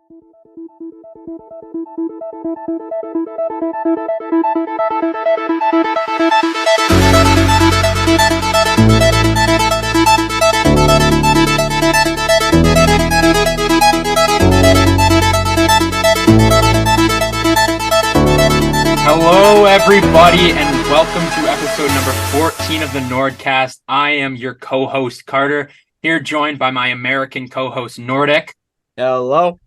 Hello, everybody, and welcome to episode number 14 of the NordCast. I am your co-host, Carter, here joined by my American co-host, Nordic. Hello.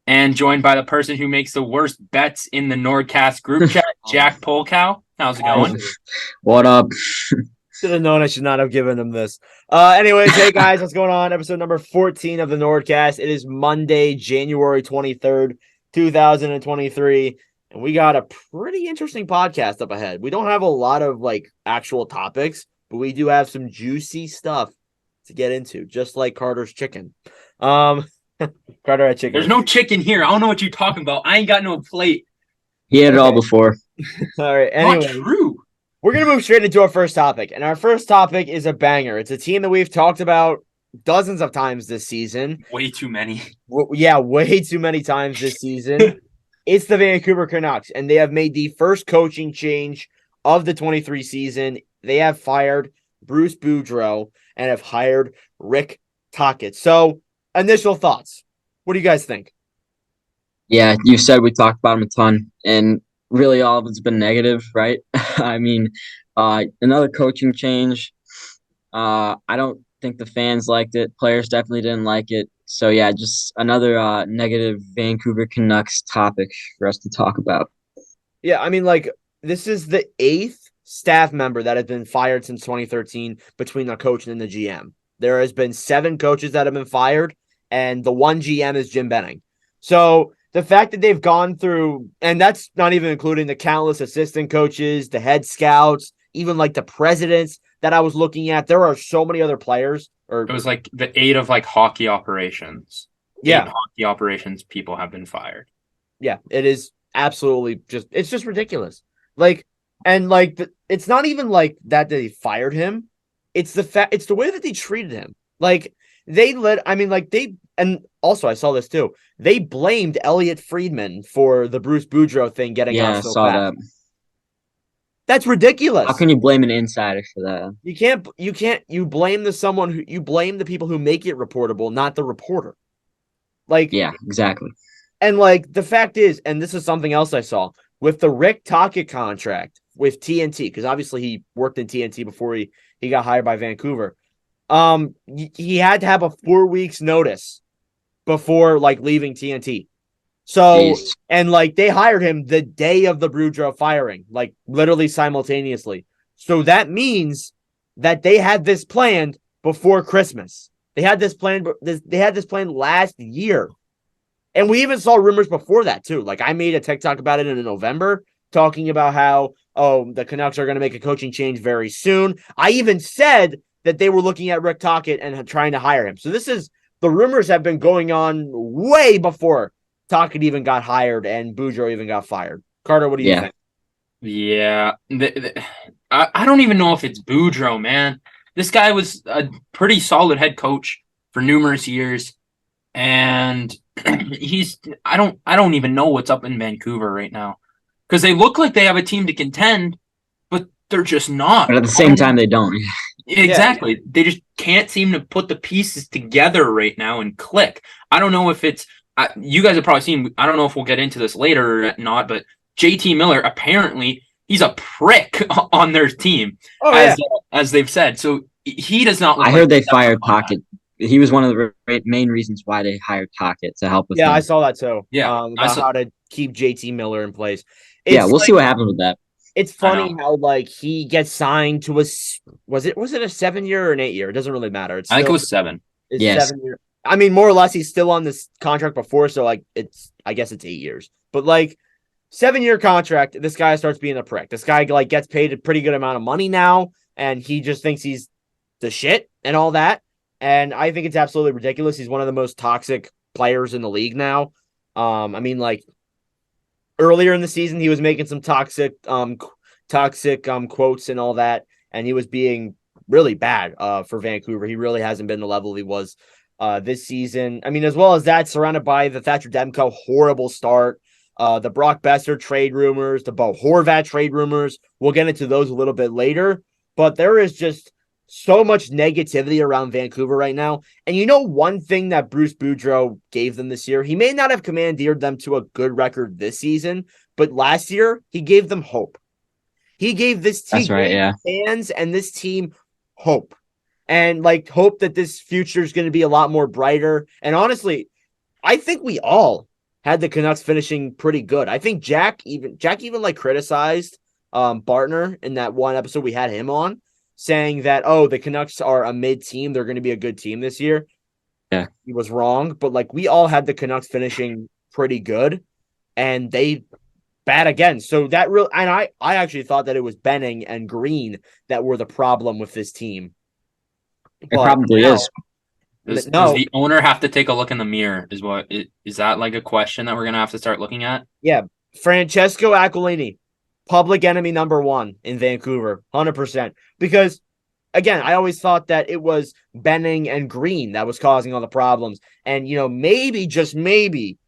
And joined by the person who makes the worst bets in the NordCast group chat, Jack Polkow. How's it going? What up? Should have known I should not have given him this. Anyways, hey guys, what's going on? Episode number 14 of the NordCast. It is Monday, January 23rd, 2023. And we got a pretty interesting podcast up ahead. We don't have a lot of actual topics, but we do have some juicy stuff to get into, just like Carter's chicken. Carter had chicken. There's no chicken here. I don't know what you're talking about. I ain't got no plate. He had it all before. All right. Anyway, Not true. We're going to move straight into our first topic. And our first topic is a banger. It's a team that we've talked about dozens of times this season. Way too many. Way too many times this season. It's the Vancouver Canucks, and they have made the first coaching change of the 23 season. They have fired Bruce Boudreau and have hired Rick Tocchet. So, initial thoughts. What do you guys think? Yeah, you said we talked about him a ton, and really all of it's been negative, right? I mean, another coaching change. I don't think the fans liked it. Players definitely didn't like it. So, yeah, just another negative Vancouver Canucks topic for us to talk about. Yeah, I mean, this is the 8th staff member that has been fired since 2013 between the coach and the GM. There has been 7 coaches that have been fired, and the one GM is Jim Benning. So the fact that they've gone through, and that's not even including the countless assistant coaches, the head scouts, even the presidents that I was looking at, there are so many other players. It was the 8 of hockey operations. Yeah. 8 hockey operations people have been fired. Yeah, it is absolutely it's just ridiculous. It's not even that they fired him. It's the way that they treated him. And also I saw this too. They blamed Elliot Friedman for the Bruce Boudreau thing getting out so fast. That. That's ridiculous. How can you blame an insider for that? You blame the people who make it reportable, not the reporter. Yeah, exactly. And the fact is, and this is something else I saw with the Rick Tocchet contract with TNT, because obviously he worked in TNT before he got hired by Vancouver. He had to have a 4 weeks notice before leaving TNT. So, jeez. And they hired him the day of the Boudreau firing, literally simultaneously. So that means that they had this planned before Christmas. They had this planned last year. And we even saw rumors before that too. I made a TikTok about it in November talking about how, the Canucks are going to make a coaching change very soon. I even said that they were looking at Rick Tocchet and trying to hire him. So the rumors have been going on way before Tocchet even got hired and Boudreau even got fired. Carter, what do you think? Yeah. I don't even know if it's Boudreau, man. This guy was a pretty solid head coach for numerous years. And I don't even know what's up in Vancouver right now. Because they look like they have a team to contend, but they're just not. But at the same time, they don't. Exactly. Yeah. They just can't seem to put the pieces together right now and click. I don't know if it's you guys have probably seen, I don't know if we'll get into this later or not, but JT Miller, apparently, he's a prick on their team, as they've said. So he does not look I heard they fired Tocchet. He was one of the main reasons why they hired Tocchet to help with him. I saw that too. Yeah. About how to keep JT Miller in place. We'll see what happens with that. It's funny how he gets signed to was it a 7-year or an 8-year? It doesn't really matter. I think it was 7. It's 7 years. I mean, more or less, he's still on this contract before, so I guess it's 8 years. But 7-year contract, this guy starts being a prick. This guy gets paid a pretty good amount of money now, and he just thinks he's the shit and all that. And I think it's absolutely ridiculous. He's one of the most toxic players in the league now. Earlier in the season, he was making some toxic quotes and all that, and he was being really bad for Vancouver. He really hasn't been the level he was this season. I mean, as well as that, surrounded by the Thatcher Demko horrible start, the Brock Besser trade rumors, the Bo Horvat trade rumors. We'll get into those a little bit later, but there is just so much negativity around Vancouver right now. And you know, one thing that Bruce Boudreau gave them this year, he may not have commandeered them to a good record this season, but last year he gave them hope. He gave this team, That's right, yeah. fans and this team hope. And like hope that this future is going to be a lot more brighter. And honestly, I think we all had the Canucks finishing pretty good. I think Jack even like criticized Bartner in that one episode we had him on, saying that, oh, the Canucks are a mid team, they're going to be a good team this year. Yeah. He was wrong, but like we all had the Canucks finishing pretty good, and they bad again. So that real and I actually thought that it was Benning and Green that were the problem with this team. It probably is. Does the owner have to take a look in the mirror? Is that like a question that we're gonna have to start looking at? Yeah, Francesco Aquilini, public enemy number one in Vancouver, 100%. Because again, I always thought that it was Benning and Green that was causing all the problems, and you know, maybe just maybe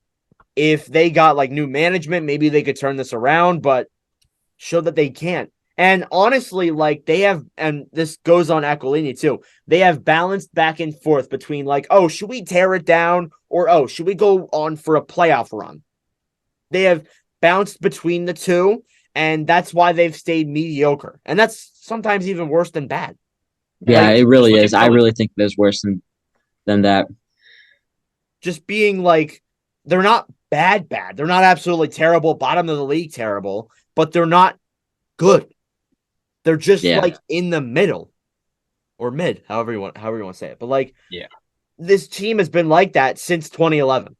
if they got like new management, maybe they could turn this around, but show that they can't. And honestly, like they have, and this goes on Aquilini too, they have balanced back and forth between like, oh, should we tear it down? Or, oh, should we go on for a playoff run? They have bounced between the two, and that's why they've stayed mediocre. And that's sometimes even worse than bad. Yeah, like, it really is. I really think there's worse than that. Just being like, they're not bad. They're not absolutely terrible, bottom of the league terrible, but they're not good. They're just like in the middle or mid, however you want to say it. But like, this team has been like that since 2011.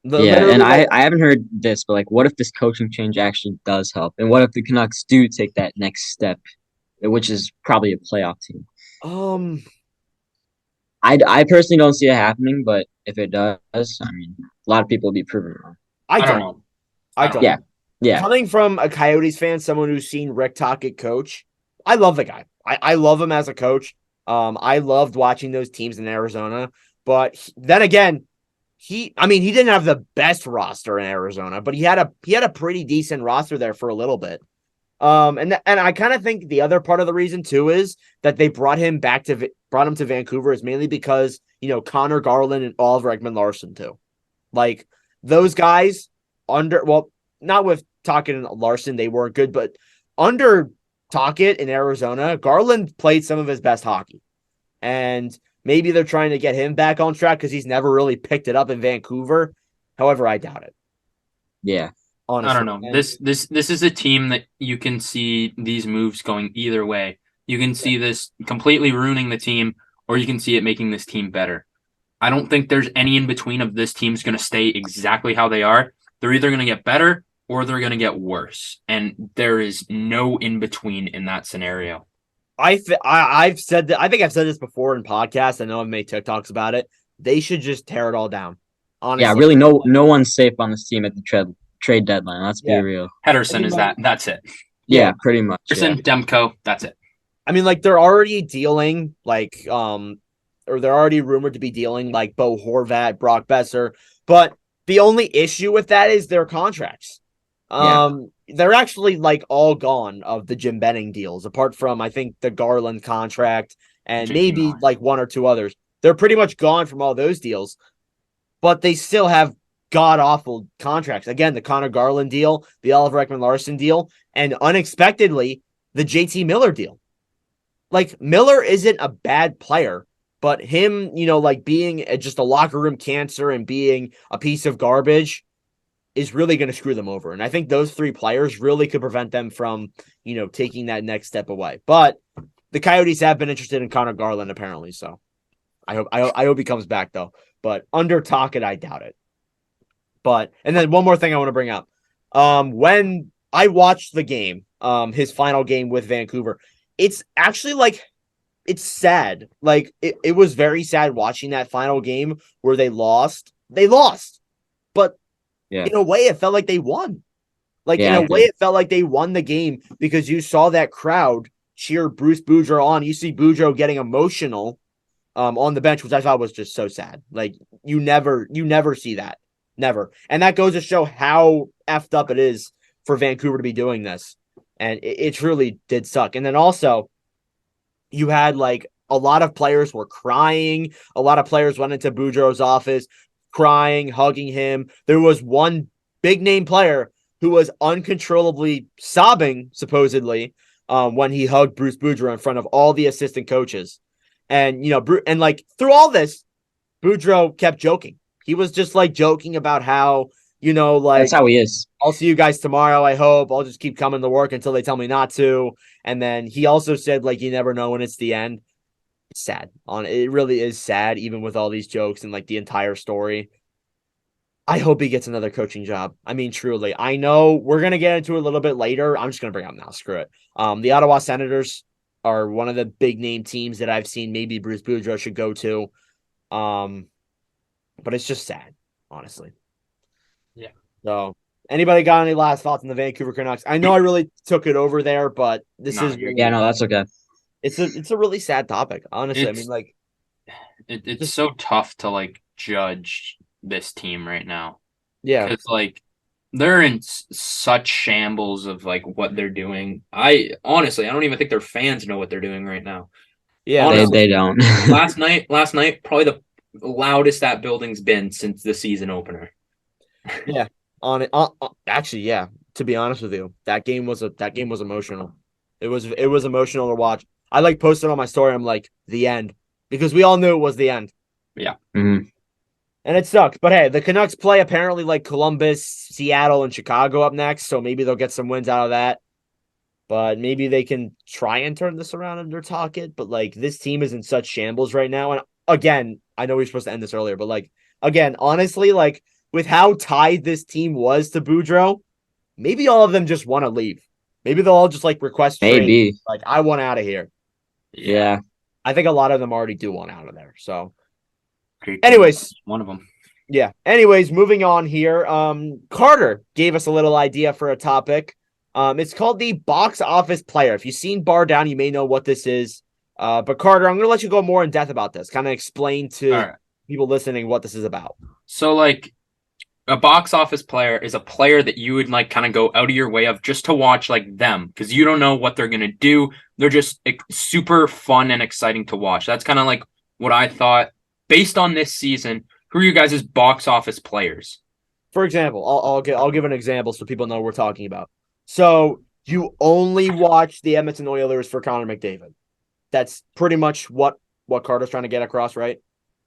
And I haven't heard this, but like, what if this coaching change actually does help? And what if the Canucks do take that next step, which is probably a playoff team? I personally don't see it happening, but if it does, I mean, a lot of people will be proven wrong. I don't know. I don't. Yeah. Coming from a Coyotes fan, someone who's seen Rick Tocchet coach, I love the guy. I love him as a coach. I loved watching those teams in Arizona. But then again, he didn't have the best roster in Arizona, but he had a pretty decent roster there for a little bit. And I kind of think the other part of the reason too is that they brought him to Vancouver is mainly because, you know, Connor Garland and Oliver Ekman-Larsson too. Like those guys not with Tocchet and Larson, they weren't good, but under Tocchet in Arizona, Garland played some of his best hockey. And maybe they're trying to get him back on track because he's never really picked it up in Vancouver. However, I doubt it. Yeah. Honestly. I don't know. This is a team that you can see these moves going either way. You can see this completely ruining the team, or you can see it making this team better. I don't think there's any in between of this team's going to stay exactly how they are. They're either going to get better or they're going to get worse. And there is no in between in that scenario. I've said that. I think I've said this before in podcasts. I know I've made TikToks about it. They should just tear it all down. Honestly. Yeah, really, no one's safe on this team at the trade deadline. Let's be real. Pedersen is that. That's it. Yeah, pretty much. Pedersen, Demko, that's it. I mean, like they're already dealing or they're already rumored to be dealing like Bo Horvat, Brock Besser. But the only issue with that is their contracts. They're actually like all gone of the Jim Benning deals, apart from I think the Garland contract and maybe like one or two others. They're pretty much gone from all those deals, but they still have god awful contracts. Again, the Connor Garland deal, the Oliver Ekman-Larsson deal, and unexpectedly the JT Miller deal. Like Miller isn't a bad player, but him, you know, like being just a locker room cancer and being a piece of garbage is really going to screw them over. And I think those three players really could prevent them from, you know, taking that next step away. But the Coyotes have been interested in Connor Garland apparently. So I hope he comes back though. But under Tocchet, I doubt it. But, and then one more thing I want to bring up. When I watched the game, his final game with Vancouver, it's actually like, it's sad. Like it was very sad watching that final game where they lost. But in a way, it felt like they won. Like in a way, it felt like they won the game because you saw that crowd cheer Bruce Boudreau on. You see Boudreau getting emotional on the bench, which I thought was just so sad. Like you never see that. Never. And that goes to show how effed up it is for Vancouver to be doing this. And it truly did suck. And then also, you had like a lot of players were crying. A lot of players went into Boudreau's office crying, hugging him. There was one big name player who was uncontrollably sobbing, supposedly, when he hugged Bruce Boudreau in front of all the assistant coaches. And, and like through all this, Boudreau kept joking. He was just like joking about how, like That's how he is. I'll see you guys tomorrow. I hope I'll just keep coming to work until they tell me not to. And then he also said, like, you never know when it's the end. It's sad. It really is sad, even with all these jokes and like the entire story. I hope he gets another coaching job. I mean, truly. I know we're gonna get into it a little bit later. I'm just gonna bring it up now. Screw it. The Ottawa Senators are one of the big name teams that I've seen maybe Bruce Boudreau should go to. But it's just sad, honestly. Yeah. So, anybody got any last thoughts on the Vancouver Canucks? I know I really took it over there, but this is yeah, no, that's okay. It's a really sad topic, honestly. I It's- mean, like It's so tough to like judge this team right now yeah, because like they're in such shambles of like what they're doing. I honestly, I don't even think their fans know what they're doing right now. yeah. Honestly, They don't. last night, probably the loudest that building's been since the season opener. Yeah, actually, yeah. To be honest with you, that game was emotional. It was emotional to watch. I like posted on my story. I'm like the end because we all knew it was the end, Mhm. and it sucked. But hey, the Canucks play apparently like Columbus, Seattle, and Chicago up next, so maybe they'll get some wins out of that. But maybe they can try and turn this around under Tocchet. But like this team is in such shambles right now. And again, I know we were supposed to end this earlier, but like again, honestly, like with how tied this team was to Boudreau, maybe all of them just want to leave. Maybe they'll all just like request trade. Maybe. Like I want out of here. Yeah. I think a lot of them already do want out of there. So, anyways, one of them. yeah. Anyways, moving on here. Carter gave us a little idea for a topic. It's called the box office player. If you've seen Bar Down, you may know what this is. But Carter, I'm going to let you go more in depth about this. Kind of explain to people listening what this is about. So, like, a box office player is a player that you would like kind of go out of your way of just to watch like them because you don't know what they're going to do. They're just super fun and exciting to watch. That's kind of like what I thought based on this season. Who are you guys' box office players? For example, I'll give an example so people know what we're talking about. So you only watch the Edmonton Oilers for Connor McDavid. That's pretty much what Carter's trying to get across, right?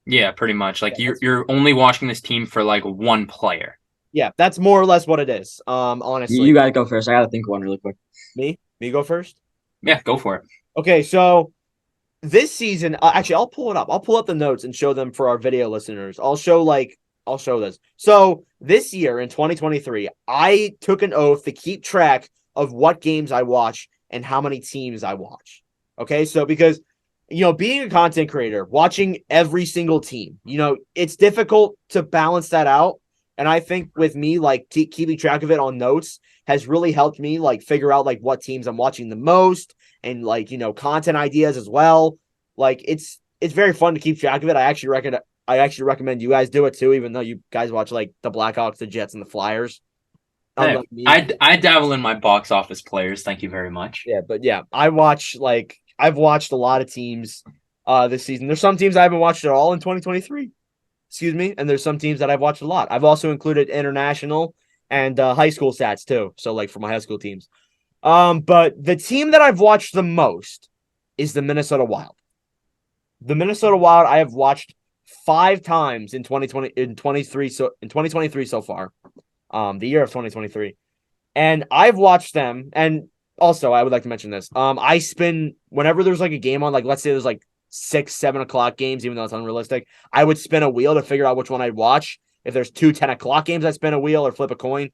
Yeah, pretty much. Like you're only watching this team for like one player. Yeah, that's more or less what it is. Honestly, You gotta go first. I gotta think of one really quick. me go first. Yeah, go for it. Okay, so this season, actually, I'll pull it up. I'll pull up the notes and show them for our video listeners. I'll show this. So this year in 2023, I took an oath to keep track of what games I watch and how many teams I watch. Okay, so because being a content creator, watching every single team, it's difficult to balance that out. And I think with me, like keeping track of it on notes has really helped me like figure out like what teams I'm watching the most and like, content ideas as well. Like it's very fun to keep track of it. I actually recommend you guys do it too, even though you guys watch like the Blackhawks, the Jets, and the Flyers. Hey, I dabble in my box office players. Thank you very much. Yeah, but yeah, I've watched a lot of teams this season. There's some teams I haven't watched at all in 2023. Excuse me. And there's some teams that I've watched a lot. I've also included international and high school stats too. So like for my high school teams. But the team that I've watched the most is the Minnesota Wild. The Minnesota Wild I have watched 5 times in 2023 so far. The year of 2023. And I've watched them, and also I would like to mention this. I spin whenever there's like a game on, like let's say there's like 6-7 o'clock games, even though it's unrealistic, I would spin a wheel to figure out which one I'd watch. If there's 2 10 o'clock games, I spin a wheel or flip a coin.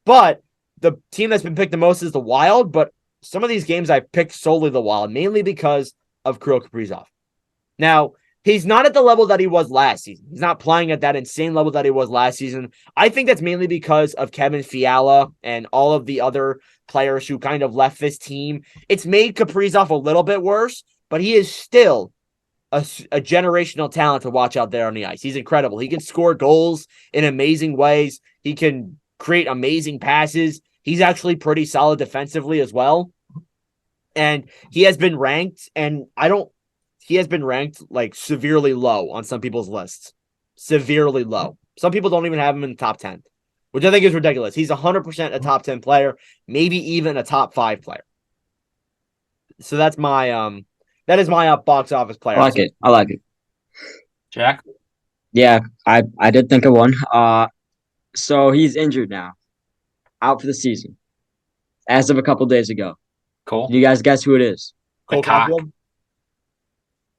But the team that's been picked the most is the Wild, but some of these games I picked solely the Wild, mainly because of Kirill Kaprizov. Now, he's not at the level that he was last season. He's not playing at that insane level that he was last season. I think that's mainly because of Kevin Fiala and all of the other players who kind of left this team. It's made Kaprizov a little bit worse, but he is still a generational talent to watch out there on the ice. He's incredible. He can score goals in amazing ways. He can create amazing passes. He's actually pretty solid defensively as well. And he has been ranked, like severely low on some people's lists. Severely low. Some people don't even have him in the top 10, which I think is ridiculous. He's 100% a top 10 player, maybe even a top 5 player. So that is my box office player. I like it. Jack? Yeah, I did think of one. So he's injured now, out for the season, as of a couple days ago. Cole? You guys guess who it is? Cole The cock. Caulfield?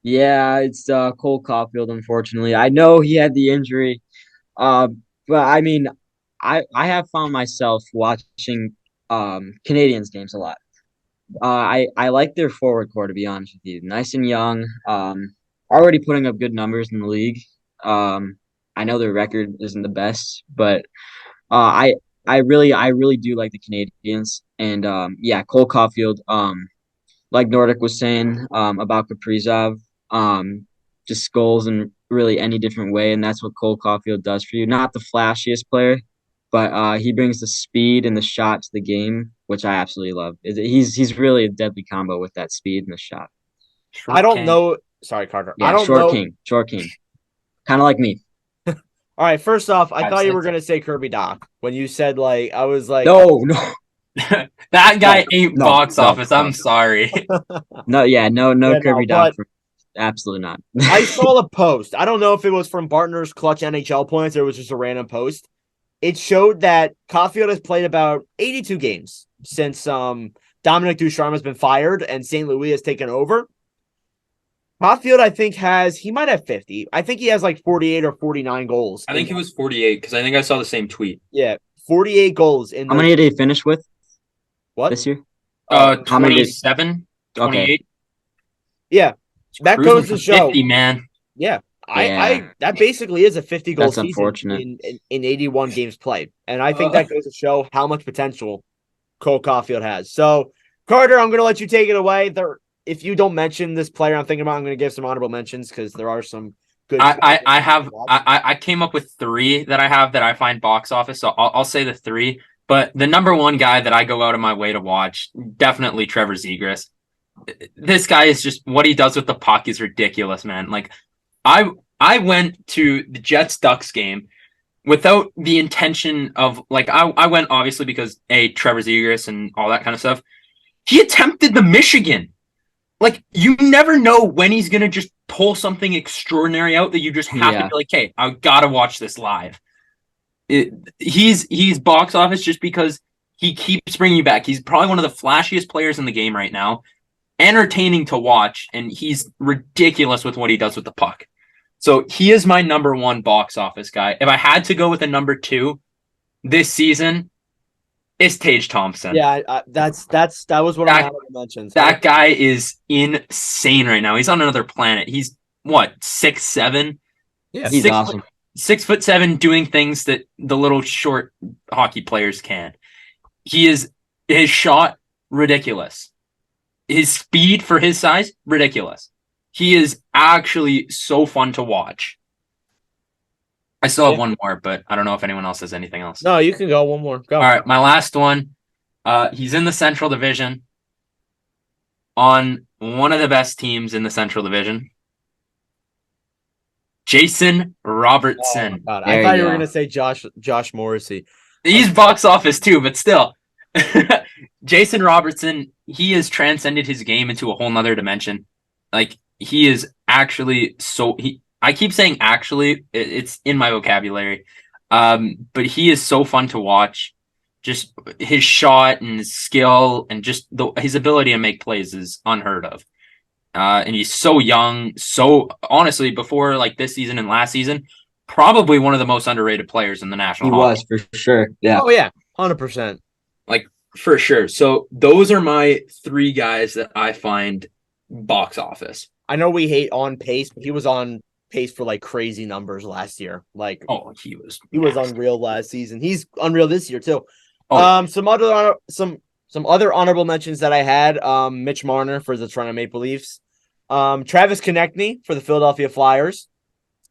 Yeah, it's Cole Caulfield. Unfortunately, I know he had the injury. But I mean, I have found myself watching Canadians games a lot. I like their forward core, to be honest with you. Nice and young. Already putting up good numbers in the league. I know their record isn't the best, but I really do like the Canadians. And yeah, Cole Caulfield. Like Nordic was saying about Kaprizov, just goals in really any different way, and that's what Cole Caulfield does for you. Not the flashiest player, but he brings the speed and the shot to the game, which I absolutely love. He's really a deadly combo with that speed and the shot. I don't know. Sorry, Carter. Yeah, I don't know. short king, kind of like me. All right, first off, I I've thought you said were gonna say Kirby Doc when you said like I was like No, That guy ain't no, box no, office. no. I'm sorry. no, Yeah, Kirby no, Doc. but Absolutely not. I saw the post. I don't know if it was from Bartner's Clutch NHL points or it was just a random post. It showed that Caulfield has played about 82 games since Dominic Ducharme has been fired and St. Louis has taken over. Caulfield, I think, he might have 50. I think he has like 48 or 49 goals. I think he was 48 because I think I saw the same tweet. Yeah, 48 goals in How many did he finish with what? this year? Uh, 27, Okay. 28. Yeah, that Cruising goes to for show. 50, man. Yeah, Yeah. I that basically is a 50 goal That's season unfortunate. in 81 games played, and I think that goes to show how much potential Cole Caulfield has. So, Carter, I'm going to let you take it away. If you don't mention this player, I'm thinking about, I'm going to give some honorable mentions because there are some good. I came up with 3 that I have that I find box office, so I'll say the 3. But the number one guy that I go out of my way to watch, definitely Trevor Zegras. This guy is just, what he does with the puck is ridiculous, man. Like, I went to the Jets Ducks game without the intention of, like, I went obviously because Trevor Zegras and all that kind of stuff. He attempted the Michigan. Like, you never know when he's gonna just pull something extraordinary out that you just have to be like, hey, I gotta watch this live. He's box office just because he keeps bringing you back. He's probably one of the flashiest players in the game right now, entertaining to watch, and he's ridiculous with what he does with the puck. So he is my number 1 box office guy. If I had to go with a number 2 this season, it's Tage Thompson. Yeah, that was what I mentioned. That guy is insane right now. He's on another planet. He's what, 6'7"? Yeah, he's awesome. 6'7", doing things that the little short hockey players can. His shot, ridiculous. His speed for his size, ridiculous. He is actually so fun to watch. I still have one more, but I don't know if anyone else has anything else. No, you can go one more. Go. All right, my last one. He's in the Central Division on one of the best teams in the Central Division. Jason Robertson. Oh, I thought you were going to say Josh Morrissey. He's box office too, but still. Jason Robertson, he has transcended his game into a whole nother dimension. Like, he is actually I keep saying actually, it's in my vocabulary. But he is so fun to watch. Just his shot and his skill and just his ability to make plays is unheard of. And he's so young. So honestly, before like this season and last season, probably one of the most underrated players in the National Hockey. Was for sure. Yeah. Oh yeah, 100%. Like, for sure. So those are my 3 guys that I find box office. I know we hate On Pace, but he was on pace for like crazy numbers last year. Like, he was unreal last season. He's unreal this year too. Oh. Some other honorable mentions that I had. Mitch Marner for the Toronto Maple Leafs. Travis Konechny for the Philadelphia Flyers.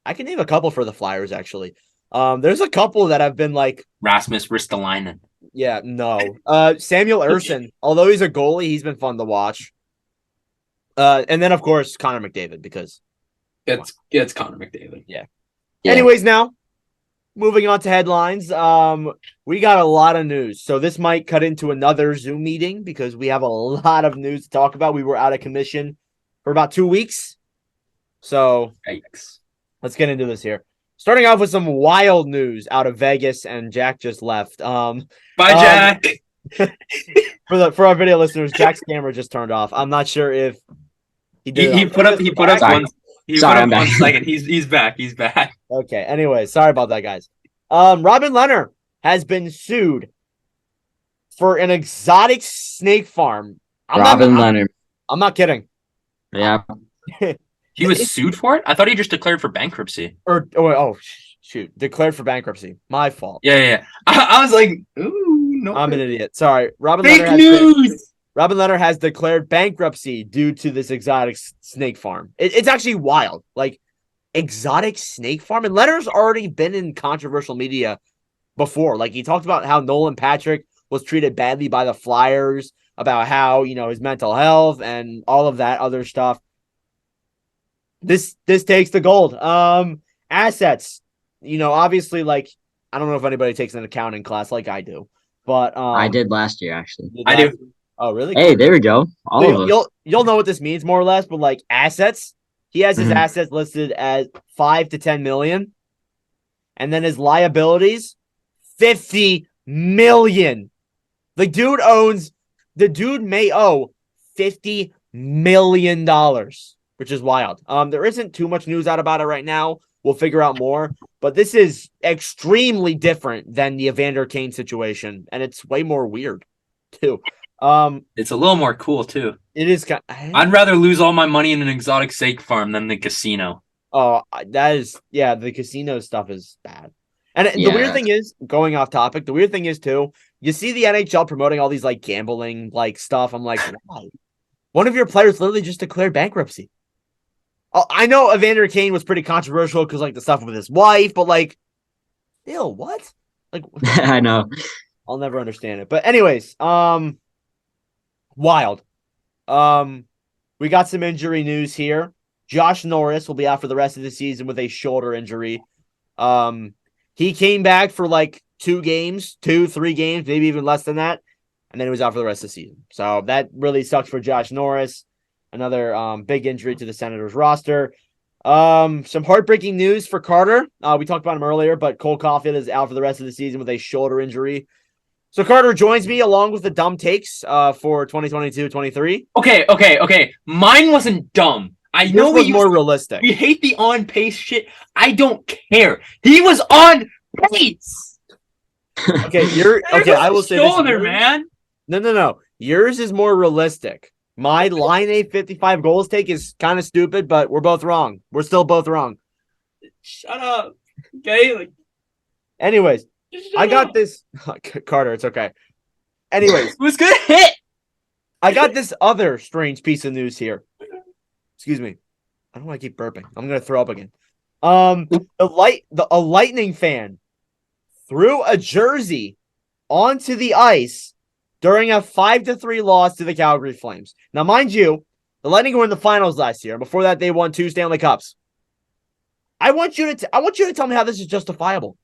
I can name a couple for the Flyers, actually. There's a couple that have been like Rasmus Ristolainen. Yeah, no. Samuel Ersson, although he's a goalie, he's been fun to watch. And then of course Connor McDavid because it's Connor McDavid. Yeah. Anyways, now moving on to headlines. We got a lot of news, so this might cut into another Zoom meeting because we have a lot of news to talk about. We were out of commission for about 2 weeks, so Yikes. Let's get into this here. Starting off with some wild news out of Vegas, and Jack just left. Bye, Jack. For our video listeners, Jack's camera just turned off. I'm not sure if he put up one. Sorry, I'm back. 1 second. He's back. He's back. Okay. Anyway, sorry about that, guys. Robin Leonard has been sued for an exotic snake farm. Leonard. I'm not kidding. Yeah. He was sued for it? I thought he just declared for bankruptcy. Shoot. Declared for bankruptcy. My fault. Yeah. I was like, ooh, no. I'm an idiot. Sorry. Fake news! Robin Leonard has declared bankruptcy due to this exotic snake farm. It's actually wild. Like, exotic snake farm? And Leonard's already been in controversial media before. Like, he talked about how Nolan Patrick was treated badly by the Flyers, about how, his mental health and all of that other stuff. This takes the gold. Assets. Obviously, like, I don't know if anybody takes an accounting class like I do, but I did last year, actually. I do. Oh, really? Hey, there we go. You'll know what this means more or less, but like assets, he has his assets listed as 5 to 10 million, and then his liabilities 50 million. The dude may owe $50 million. Which is wild. There isn't too much news out about it right now. We'll figure out more. But this is extremely different than the Evander Kane situation. And it's way more weird, too. It's a little more cool, too. It is. I'd rather lose all my money in an exotic snake farm than the casino. Oh, that is... Yeah, the casino stuff is bad. And the weird thing is, going off topic, the weird thing is, too, you see the NHL promoting all these, like, gambling, like, stuff. I'm like, why? One of your players literally just declared bankruptcy. I know Evander Kane was pretty controversial because, like, the stuff with his wife, but, like, still, what? Like, I know. I'll never understand it. But anyways, wild. We got some injury news here. Josh Norris will be out for the rest of the season with a shoulder injury. He came back for, like, 3 games, maybe even less than that, and then he was out for the rest of the season. So that really sucks for Josh Norris. Another big injury to the Senators roster. Some heartbreaking news for Carter. We talked about him earlier, but Cole Caulfield is out for the rest of the season with a shoulder injury. So Carter joins me along with the dumb takes for 2022-23. Okay. Mine wasn't dumb. I know it was more realistic. We hate the on pace shit. I don't care. He was on pace. I will say this. Man. No. Yours is more realistic. My line A 55 goals take is kind of stupid, but we're both wrong. We're still both wrong. Shut up. Okay. Anyways, I got this. Carter, it's okay. Anyways. Who's gonna hit? I got this other strange piece of news here. Excuse me. I don't want to keep burping. I'm gonna throw up again. A Lightning fan threw a jersey onto the ice during a 5-3 loss to the Calgary Flames. Now, mind you, the Lightning were in the finals last year. Before that, they won 2 Stanley Cups. I want you to tell me how this is justifiable.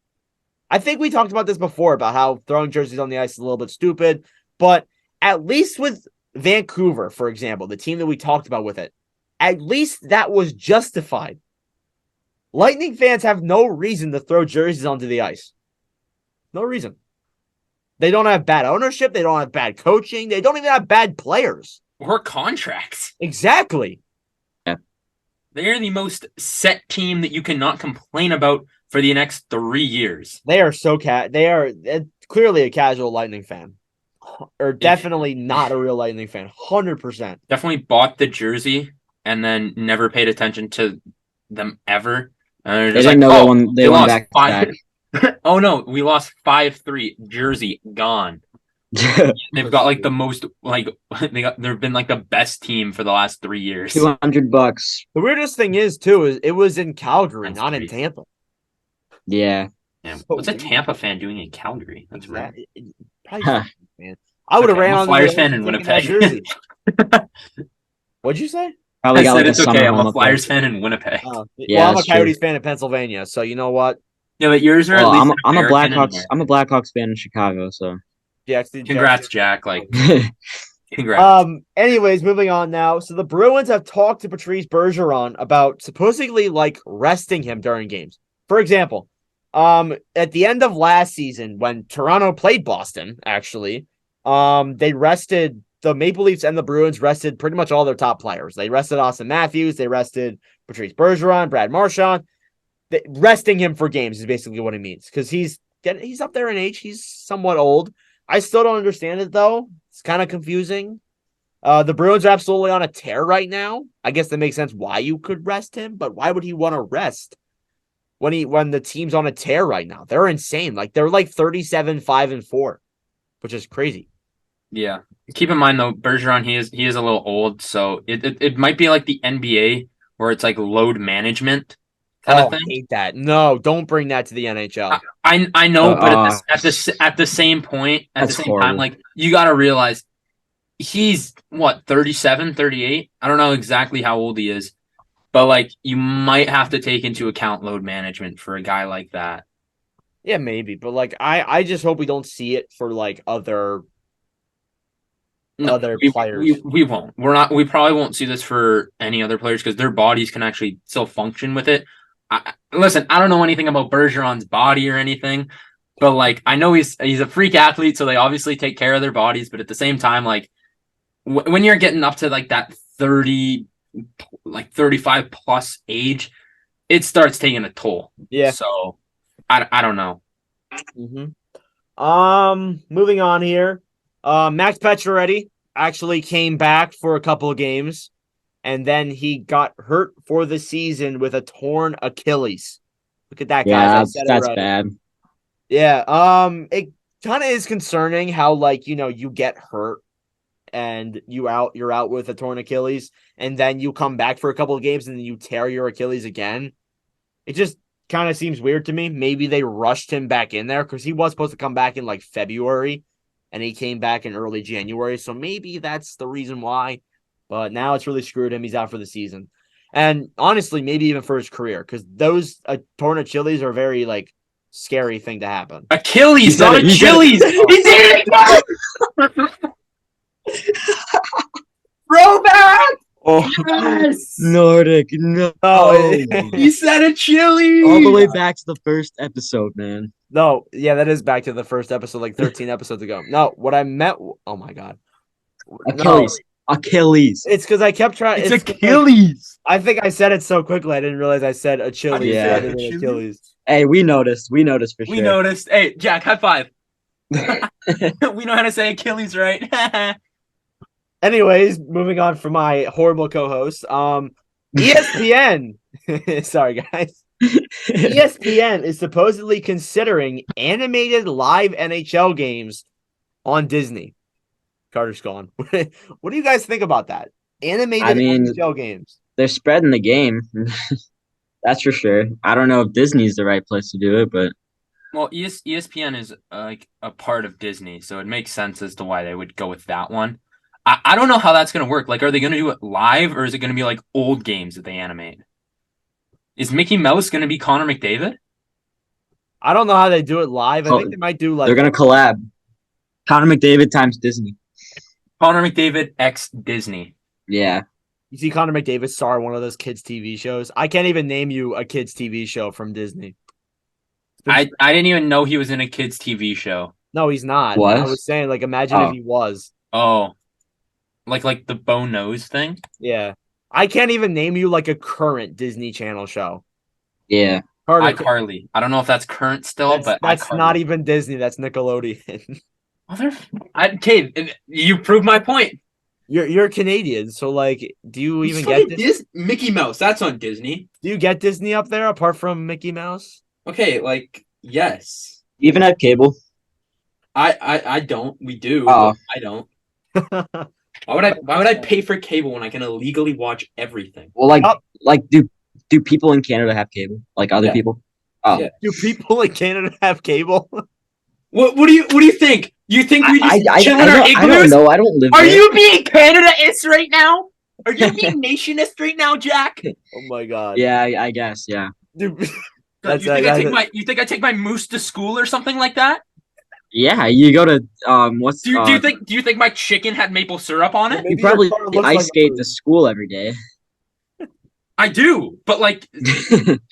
I think we talked about this before, about how throwing jerseys on the ice is a little bit stupid, but at least with Vancouver, for example, the team that we talked about with it, at least that was justified. Lightning fans have no reason to throw jerseys onto the ice. No reason. They don't have bad ownership. They don't have bad coaching. They don't even have bad players. Or contracts. Exactly. Yeah. They're the most set team that you cannot complain about for the next 3 years. They are so They are clearly a casual Lightning fan. Or definitely not a real Lightning fan. 100%. Definitely bought the jersey and then never paid attention to them ever. They didn't know they won back. Oh no, we lost 5-3. Jersey gone. They've got like the most like they've been like the best team for the last 3 years. $200. The weirdest thing is too is it was in Calgary, That's not in crazy. Tampa. Yeah. Yeah. So What's a weird. Tampa fan doing in Calgary? That's Is that rare. probably Huh. man? I would have Okay, ran I'm a on Flyers the fan in taking that Winnipeg. jersey. What'd you say? Probably I got said like a it's okay. summer I'm home a up there. Flyers fan in Winnipeg. Well, Yeah, I'm a that's true. Coyotes fan in Pennsylvania, so you know what? Yeah, but yours are at Well, least I'm a American and Blackhawks. I'm a Blackhawks fan in Chicago, so. Congrats, Jack. Like, congrats. Anyways, moving on now. So the Bruins have talked to Patrice Bergeron about supposedly like resting him during games. For example, at the end of last season when Toronto played Boston, actually, they rested the Maple Leafs and the Bruins rested pretty much all their top players. They rested Austin Matthews, they rested Patrice Bergeron, Brad Marchand. Resting him for games is basically what it means because he's up there in age. He's somewhat old. I still don't understand it though. It's kind of confusing. The Bruins are absolutely on a tear right now. I guess that makes sense why you could rest him, but why would he want to rest when the team's on a tear right now? They're insane. Like they're like 37-5-4, which is crazy. Yeah. Keep in mind though, Bergeron he is a little old, so it might be like the NBA where it's like load management kind of I thing. hate that. No, don't bring that to the NHL. I know, but at the same point, at the That's same time, horrible. like you got to realize he's what 37, 38. I don't know exactly how old he is, but like you might have to take into account load management for a guy like that. Yeah, maybe, but like I just hope we don't see it for like other No, players. we won't. We probably won't see this for any other players because their bodies can actually still function with it. Listen, I don't know anything about Bergeron's body or anything, but like I know he's a freak athlete, so they obviously take care of their bodies. But at the same time, like when you're getting up to like that 30, like 35 plus age, it starts taking a toll. Yeah. So I don't know. Moving on here. Max Pacioretty actually came back for a couple of games, and then he got hurt for the season with a torn Achilles. Look at that, guys. Yeah, that's bad. Yeah. It kind of is concerning how like you get hurt and you're out with a torn Achilles, and then you come back for a couple of games and then you tear your Achilles again. It just kind of seems weird to me. Maybe they rushed him back in there because he was supposed to come back in like February, and he came back in early January. So maybe that's the reason why. But now it's really screwed him. He's out for the season. And honestly, maybe even for his career, because those torn Achilles are a very like scary thing to happen. Achilles, not Achilles. He did it! Throwback! Oh, Yes! Nordic, no. He said Achilles! All the way back to the first episode, man. No, yeah, that is back to the first episode, like 13 episodes ago. No, what I meant, oh my God. Achilles. No, Achilles. it's because I kept trying. It's Achilles. I think I said it so quickly, I didn't realize I said Achilles Yeah. rather than Achilles. Hey, we noticed. We noticed for sure. We noticed. Hey, Jack, high five. We know how to say Achilles, right? Anyways, moving on from my horrible co-host, ESPN. Sorry, guys. ESPN is supposedly considering animated live NHL games on Disney. Carter's gone. What do you guys think about that? Animated NHL games. They're spreading the game. That's for sure. I don't know if Disney's the right place to do it, but Well, ESPN is like a part of Disney, so it makes sense as to why they would go with that one. I don't know how that's going to work. Like, are they going to do it live, or is it going to be like old games that they animate? Is Mickey Mouse going to be Connor McDavid? I don't know how they do it live. I think they might do like they're going to collab. Connor McDavid times Disney. Connor McDavid x Disney. Yeah. You see Connor McDavid star one of those kids' TV shows. I can't even name you a kids' TV show from Disney. I didn't even know he was in a kids' TV show. No, he's not. What? I was saying, like, imagine if he was. Oh. Like the Bo Nose thing? Yeah. I can't even name you like a current Disney Channel show. Yeah. iCarly. I don't know if that's current still, but that's iCarly. not even Disney. That's Nickelodeon. Okay, you proved my point. You're Canadian, so like, do you even get this? Mickey Mouse? That's on Disney. Do you get Disney up there apart from Mickey Mouse? Okay, like yes. You even have cable. I don't. We do. Oh. But I don't. Why would I pay for cable when I can illegally watch everything? Well, Yup. do people in Canada have cable? Like other Yeah. people? Oh, Yeah. Do people in Canada have cable? What do you think? You think we just chill in our I don't igloos? know. I don't live Are there. you being Canada-ist right now? Are you being nationist right now, Jack? Oh my god. Yeah, I guess. Yeah. Dude, You that's think I take my moose to school or something like that? Yeah, you go to what's Do you think my chicken had maple syrup on it? you maybe your probably car looks ice like a skate to moose. school every day. I do, but like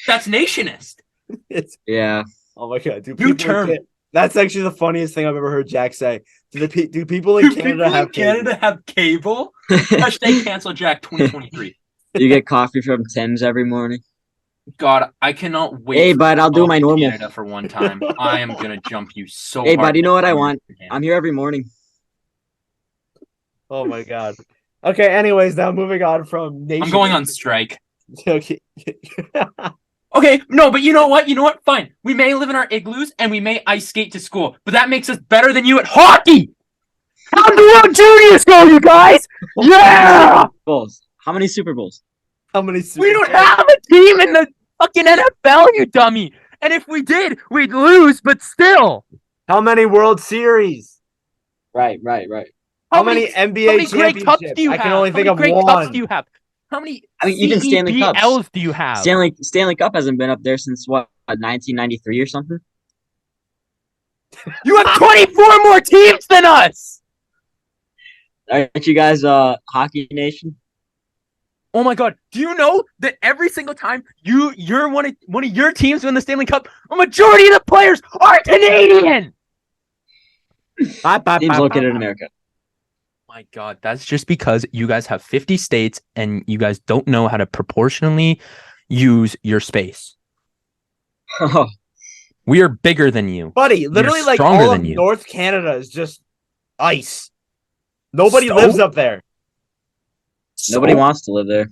that's nationist. It's Yeah. oh my god, do New people in term. That's actually the funniest thing I've ever heard Jack say. Do people in Do Canada people have in Canada have cable? Hashtag cancel Jack 2023. You get coffee from Tim's every morning. God, I cannot wait. Hey, for bud, I'll do football my in normal. Canada for one time. I am gonna jump you so Hey, hard. bud, you know what I want? cable. I'm here every morning. Oh my god. Okay, anyways, now moving on from nation. I'm going on strike. Okay. Okay, no, but you know what? You know what? Fine. We may live in our igloos and we may ice skate to school, but that makes us better than you at hockey. How'd the World Juniors go, you guys? Yeah! Bowls. How many Super Bowls? How many We don't have a team in the fucking NFL, you dummy. And if we did, we'd lose, but still. How many World Series? Right. How many NBA How many Grey Cups championships? do you I have? can only How think many of Grey one. Cups do you have? How many I mean, even Stanley Cups. CEBLs do you have? Stanley Cup hasn't been up there since what, 1993 or something? You have 24 more teams than us. Aren't you guys hockey nation? Oh my god! Do you know that every single time you're one of your teams win the Stanley Cup, a majority of the players are Canadian? Teams located in America. My god, that's just because you guys have 50 states and you guys don't know how to proportionally use your space. Oh, We are bigger than you. Buddy, literally like stronger all than of you. North Canada is just ice. Nobody So? lives up there. nobody wants to live there.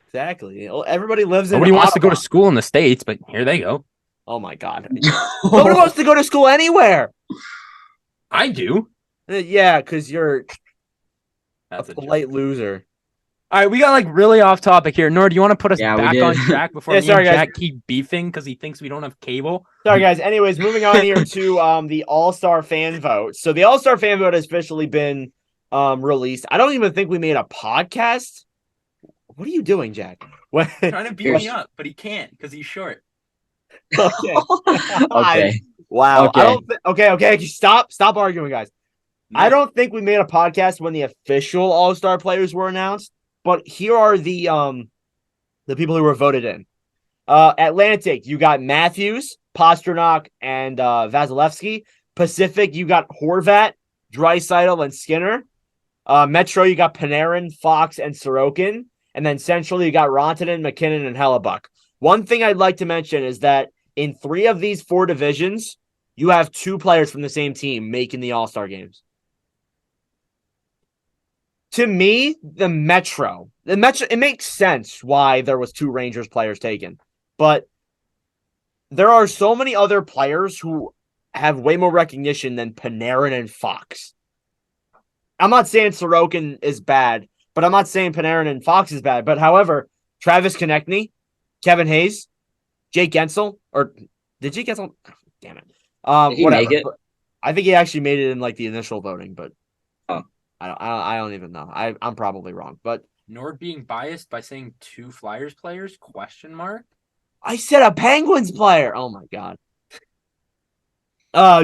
Exactly. Everybody lives in Nobody wants to go to Ottawa. school in the States, but here they go. Oh my god. Nobody wants to go to school anywhere. I do. Yeah, because you're That's a a joke. polite loser. All right, we got like really off topic here. Nord, do you want to put us Yeah, we back did. on track before Yeah, me sorry, and guys. Jack keep beefing because he thinks we don't have cable? Sorry, guys. Anyways, moving on here to the All-Star fan vote. So the All-Star fan vote has officially been released. I don't even think we made a podcast. What are you doing, Jack? What? Trying to beat me up, but he can't because he's short. Okay. Okay. Wow. Okay. I don't okay. Stop arguing, guys. I don't think we made a podcast when the official All-Star players were announced, but here are the people who were voted in. Atlantic, you got Matthews, Pasternak, and Vasilevsky. Pacific, you got Horvat, Draisaitl, and Skinner. Metro, you got Panarin, Fox, and Sorokin. And then Central, you got Rantanen, McKinnon, and Hellebuck. One thing I'd like to mention is that in 3 of these 4 divisions, you have 2 players from the same team making the All-Star games. To me, the Metro, it makes sense why there was 2 Rangers players taken. But there are so many other players who have way more recognition than Panarin and Fox. I'm not saying Sorokin is bad, but I'm not saying Panarin and Fox is bad. But however, Travis Konechny, Kevin Hayes, Jake Gensel, or did Jake Gensel? Damn it. Did he whatever. make it? I think he actually made it in like the initial voting, but Oh. I don't even know. I'm probably wrong, but Nord being biased by saying 2 Flyers players? ? I said a Penguins player. Oh my god.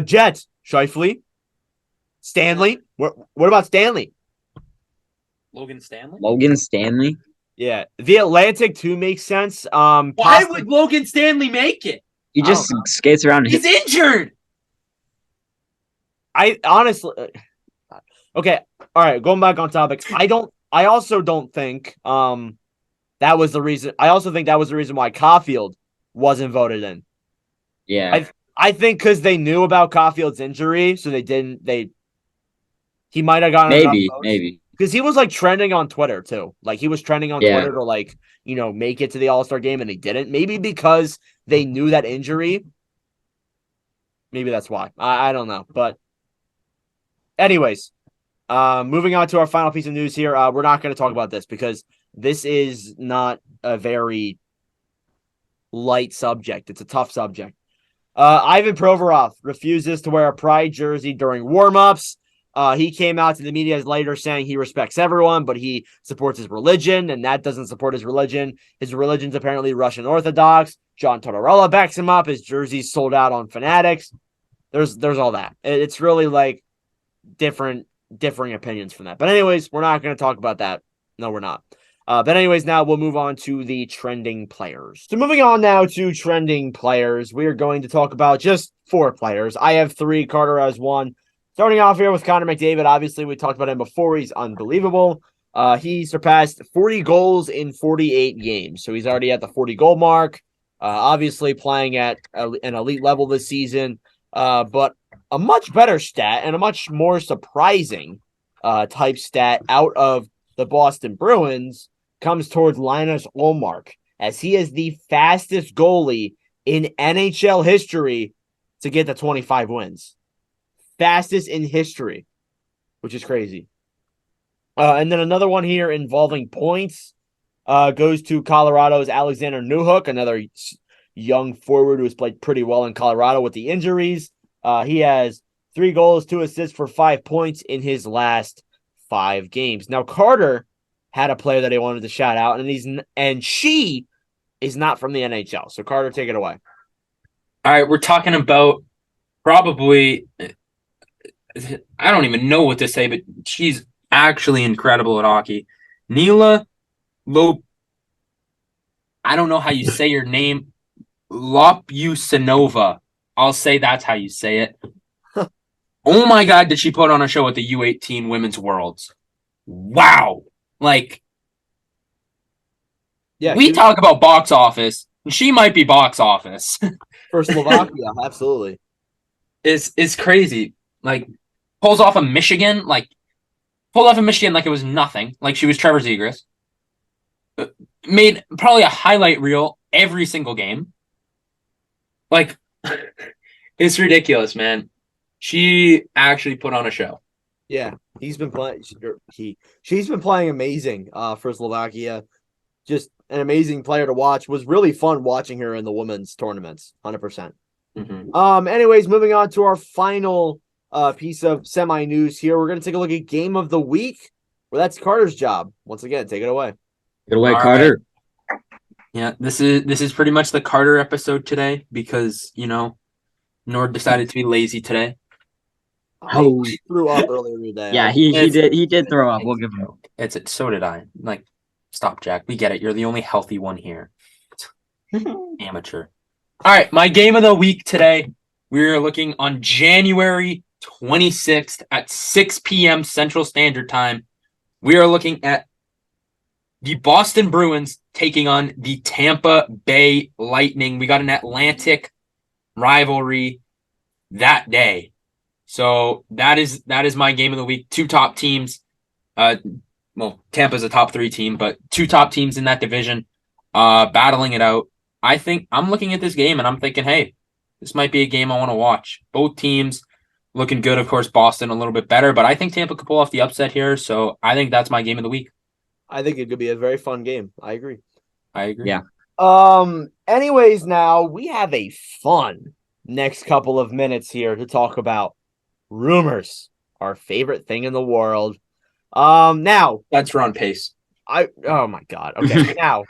Jets, Scheifele, Stanley. What about Stanley? Logan Stanley? Logan Stanley. Yeah, the Atlantic too makes sense. Why would Logan Stanley make it? He just skates around. And He's injured. I honestly okay, all right, going back on topic. I also don't think that was the reason. I also think that was the reason why Caulfield wasn't voted in. Yeah. I think because they knew about Caulfield's injury, so he might have gotten Maybe. because he was like trending on Twitter too. Like he was trending on Twitter to like, make it to the All-Star game and he didn't. Maybe because they knew that injury. Maybe that's why. I don't know. But Anyways, moving on to our final piece of news here. We're not going to talk about this because this is not a very light subject. It's a tough subject. Ivan Provorov refuses to wear a Pride jersey during warm-ups. He came out to the media later saying he respects everyone, but he supports his religion, and that doesn't support his religion. His religion's apparently Russian Orthodox. John Tortorella backs him up. His jersey's sold out on Fanatics. There's all that. It's really like differing opinions from that. But anyways, we're not going to talk about that. No, we're not. But anyways, now we'll move on to the trending players. So moving on now to trending players, we are going to talk about just 4 players. I have 3, Carter has 1. Starting off here with Connor McDavid. Obviously, we talked about him before. He's unbelievable. He surpassed 40 goals in 48 games. So he's already at the 40-goal mark. Obviously playing at an elite level this season. But a much better stat and a much more surprising type stat out of the Boston Bruins comes towards Linus Ullmark, as he is the fastest goalie in NHL history to get to 25 wins. Fastest in history, which is crazy. And then another one here involving points goes to Colorado's Alexander Newhook, another young forward who has played pretty well in Colorado with the injuries. He has 3 goals, 2 assists for 5 points in his last 5 games. Now, Carter had a player that he wanted to shout out, and she is not from the NHL. So, Carter, take it away. All right, we're talking about probably, I don't even know what to say, but she's actually incredible at hockey. Neela Lop, I don't know how you say your name, Lopusynova. I'll say that's how you say it. Oh my God, did she put on a show at the U18 Women's Worlds? Wow. Like, yeah, we talk about box office, and she might be box office. For Slovakia, absolutely. It's crazy. Like, pulled off of Michigan like it was nothing. Like, she was Trevor Zegras. Made probably a highlight reel every single game. Like, it's ridiculous, man. She actually put on a show. Yeah, he's been playing. She's been playing amazing for Slovakia. Just an amazing player to watch. Was really fun watching her in the women's tournaments. 100%. Mm-hmm. Anyways, moving on to our final piece of semi news here. We're gonna take a look at game of the week. Well, that's Carter's job. Once again, take it away. Get away, All Carter. Right. Yeah, this is pretty much the Carter episode today because Nord decided to be lazy today. Oh, he threw up earlier today. Yeah, he did throw up. We'll give him. So did I. Like, stop, Jack. We get it. You're the only healthy one here. Amateur. All right, my game of the week today. We're looking on January 26th at 6 p.m. Central Standard Time. We are looking at the Boston Bruins taking on the Tampa Bay Lightning. We got an Atlantic rivalry that day. So that is my game of the week. 2 top teams. Tampa's a top 3 team, but 2 top teams in that division battling it out. I think I'm looking at this game and I'm thinking, hey, this might be a game I want to watch. Both teams looking good. Of course, Boston a little bit better, but I think Tampa could pull off the upset here. So I think that's my game of the week. I think it could be a very fun game. I agree. Yeah. Anyways, now we have a fun next couple of minutes here to talk about rumors, our favorite thing in the world. Now That's on pace. oh my God. Okay. Now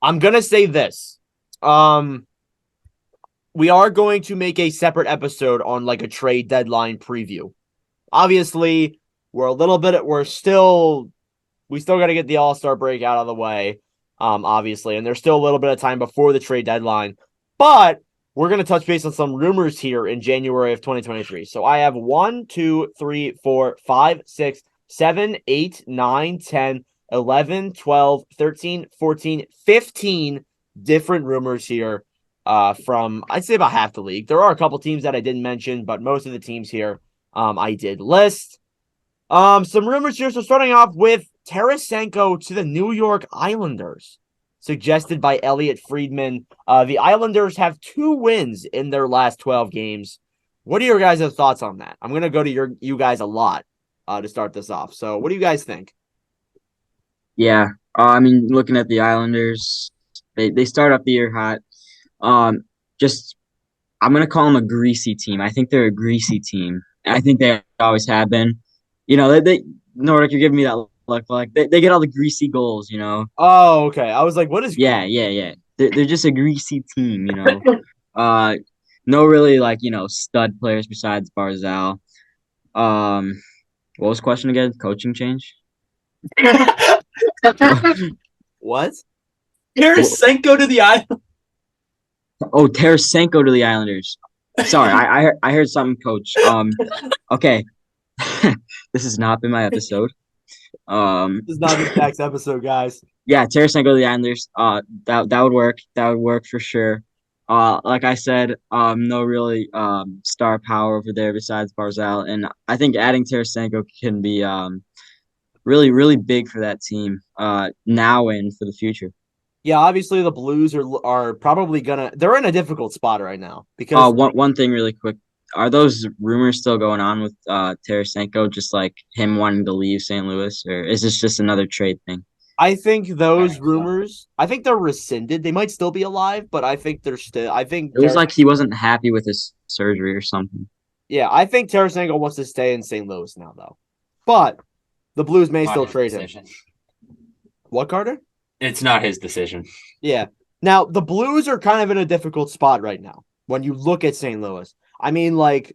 I'm gonna say this. We are going to make a separate episode on like a trade deadline preview. Obviously, we still got to get the All-Star break out of the way. Obviously, and there's still a little bit of time before the trade deadline, but we're going to touch base on some rumors here in January of 2023. So I have 1, 2, 3, 4, 5, 6, 7, 8, 9, 10, 11, 12, 13, 14, 15 different rumors here from, I'd say, about half the league. There are a couple teams that I didn't mention, but most of the teams here I did list. Some rumors here. So starting off with Tarasenko to the New York Islanders, suggested by Elliot Friedman. The Islanders have 2 wins in their last 12 games, What are your guys' thoughts on that? I'm gonna go to you guys a lot to start this off. So what do you guys think? Yeah. I mean, looking at the Islanders, they start up the year hot. Um, just I'm gonna call them a greasy team. I think they're a greasy team. I think they always have been. They Nordic, you're giving me that look like they get all the greasy goals. Oh, okay. I was like, what is Yeah, yeah, yeah. They're just a greasy team. Uh, no really stud players besides Barzal. What was the question again? Coaching change? what? Tarasenko to the island. Oh, Tarasenko to the Islanders. Sorry, I heard something, Coach. Okay, this has not been my episode. This is not the next episode, guys. Yeah, Tarasenko to the Islanders. That would work. That would work for sure. Like I said, no really star power over there besides Barzal, and I think adding Tarasenko can be really really big for that team now and for the future. Yeah, obviously the Blues are probably they're in a difficult spot right now because one thing really quick. Are those rumors still going on with Tarasenko, just like him wanting to leave St. Louis, or is this just another trade thing? I think those rumors, I think they're rescinded. They might still be alive, but I think they're still. I think It was like he wasn't happy with his surgery or something. yeah, I think Tarasenko wants to stay in St. Louis now, though. But the Blues may still trade him. What, Carter? It's not his decision. Yeah. Now the Blues are kind of in a difficult spot right now when you look at St. Louis. I mean, look,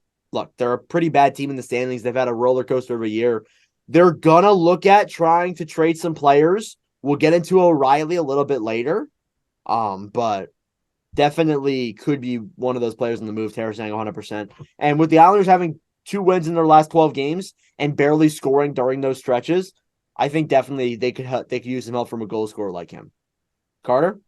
they're a pretty bad team in the standings. They've had a roller coaster of a year. They're gonna look at trying to trade some players. We'll get into O'Reilly a little bit later. But definitely could be one of those players in the move, Tarasenko 100%. And with the Islanders having 2 wins in their last 12 games and barely scoring during those stretches, I think definitely they could use some help from a goal scorer like him. Carter?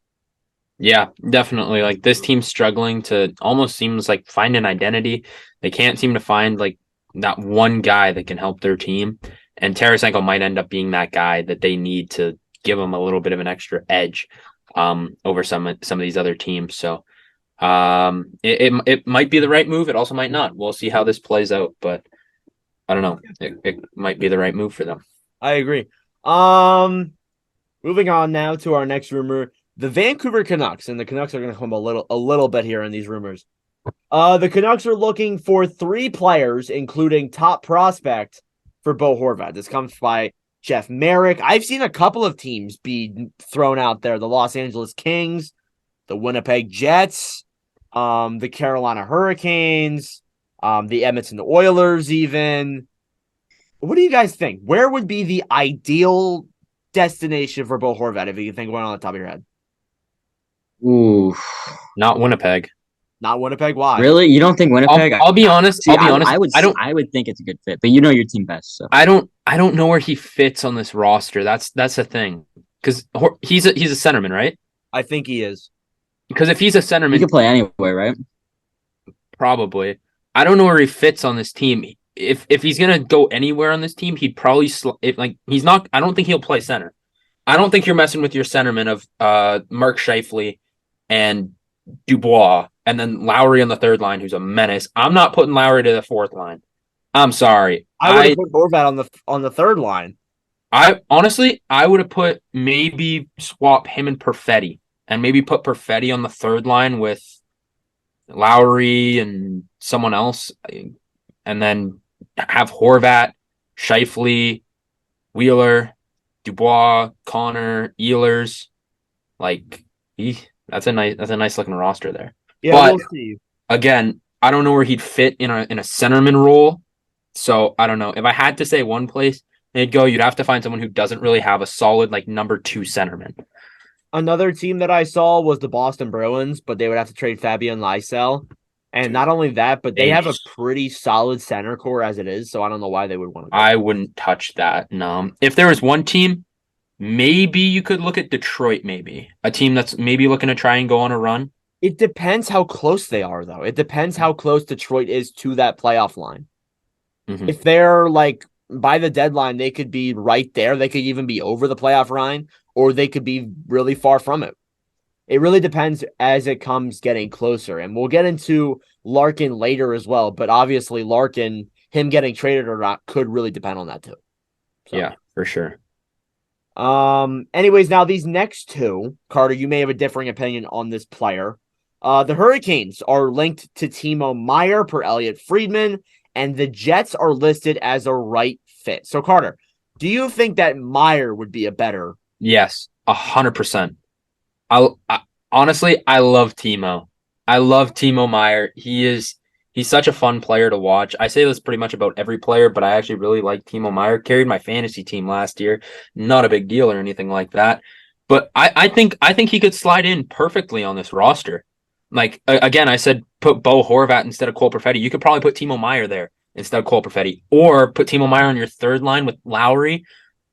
Yeah, definitely. Like this team's struggling to almost seems like find an identity. They can't seem to find like that one guy that can help their team. And Tarasenko might end up being that guy that they need to give them a little bit of an extra edge over some of these other teams. So it might be the right move. It also might not. We'll see how this plays out, but I don't know. It might be the right move for them. I agree. Moving on now to our next rumor. The Vancouver Canucks, and the Canucks are going to come a little bit here in these rumors. The Canucks are looking for 3 players, including top prospect for Bo Horvat. This comes by Jeff Merrick. I've seen a couple of teams be thrown out there. The Los Angeles Kings, the Winnipeg Jets, the Carolina Hurricanes, the Edmonton Oilers even. What do you guys think? Where would be the ideal destination for Bo Horvat if you can think of one on the top of your head? Ooh, Not Winnipeg. Not Winnipeg. Why? really? You don't think Winnipeg? I'll be honest. See, I'll be honest. I would think it's a good fit, but you know your team best. So I don't know where he fits on this roster. That's the thing. Because he's a centerman, right? I think he is. Because if he's a he centerman, can play anywhere, right? probably. I don't know where he fits on this team. If he's gonna go anywhere on this team, he'd probably he's not. I don't think he'll play center. I don't think you're messing with your centerman of Mark Scheifele and Dubois, and then Lowry on the 3rd line, who's a menace. I'm not putting Lowry to the 4th line. I'm sorry. I would have put Horvat on the 3rd line. I would have put maybe swap him and Perfetti, and maybe put Perfetti on the 3rd line with Lowry and someone else, and then have Horvat, Scheifele, Wheeler, Dubois, Connor, Ehlers. That's a nice looking roster there. Yeah, but we'll see. Again, I don't know where he'd fit in a centerman role. So I don't know. If I had to say one place they'd go, you'd have to find someone who doesn't really have a solid number 2 centerman. Another team that I saw was the Boston Bruins, but they would have to trade Fabian Lysell. And not only that, but they have a pretty solid center core as it is, so I don't know why they would want to go. I wouldn't touch that, no. If there was one team, maybe you could look at Detroit, maybe. A team that's maybe looking to try and go on a run. It depends how close they are, though. It depends how close Detroit is to that playoff line. Mm-hmm. If they're, by the deadline, they could be right there. They could even be over the playoff line, or they could be really far from it. It really depends as it comes getting closer. And we'll get into Larkin later as well. But obviously, Larkin, him getting traded or not, could really depend on that too. So. Yeah, for sure. Anyways, now these next two, Carter, you may have a differing opinion on this player. The Hurricanes are linked to Timo Meier per Elliot Friedman, and the Jets are listed as a right fit. So, Carter, do you think that Meier would be a better? Yes, 100%. Honestly, I love Timo. I love Timo Meier. He's such a fun player to watch. I say this pretty much about every player, but I actually really like Timo Meier. Carried my fantasy team last year. Not a big deal or anything like that. But I think he could slide in perfectly on this roster. Like again, I said put Bo Horvat instead of Cole Perfetti. You could probably put Timo Meier there instead of Cole Perfetti, or put Timo Meier on your third line with Lowry.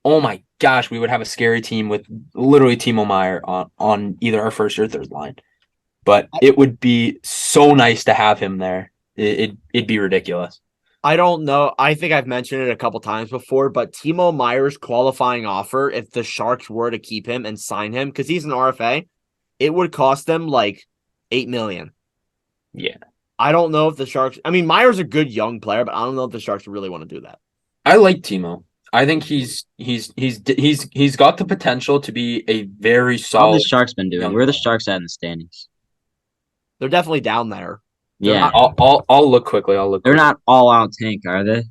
Oh my gosh, we would have a scary team with literally Timo Meier on either our first or third line. But it would be so nice to have him there. It'd be ridiculous. I don't know. I think I've mentioned it a couple times before, but Timo Meier's qualifying offer, if the Sharks were to keep him and sign him, because he's an RFA, it would cost them like $8 million. Yeah. I don't know if the Sharks. I mean, Meier's a good young player, but I don't know if the Sharks really want to do that. I like Timo. I think he's got the potential to be a very solid. How have the Sharks been doing? Where are the Sharks at in the standings? They're definitely down there. Yeah, I'll look quickly. They're not all out tank, are they?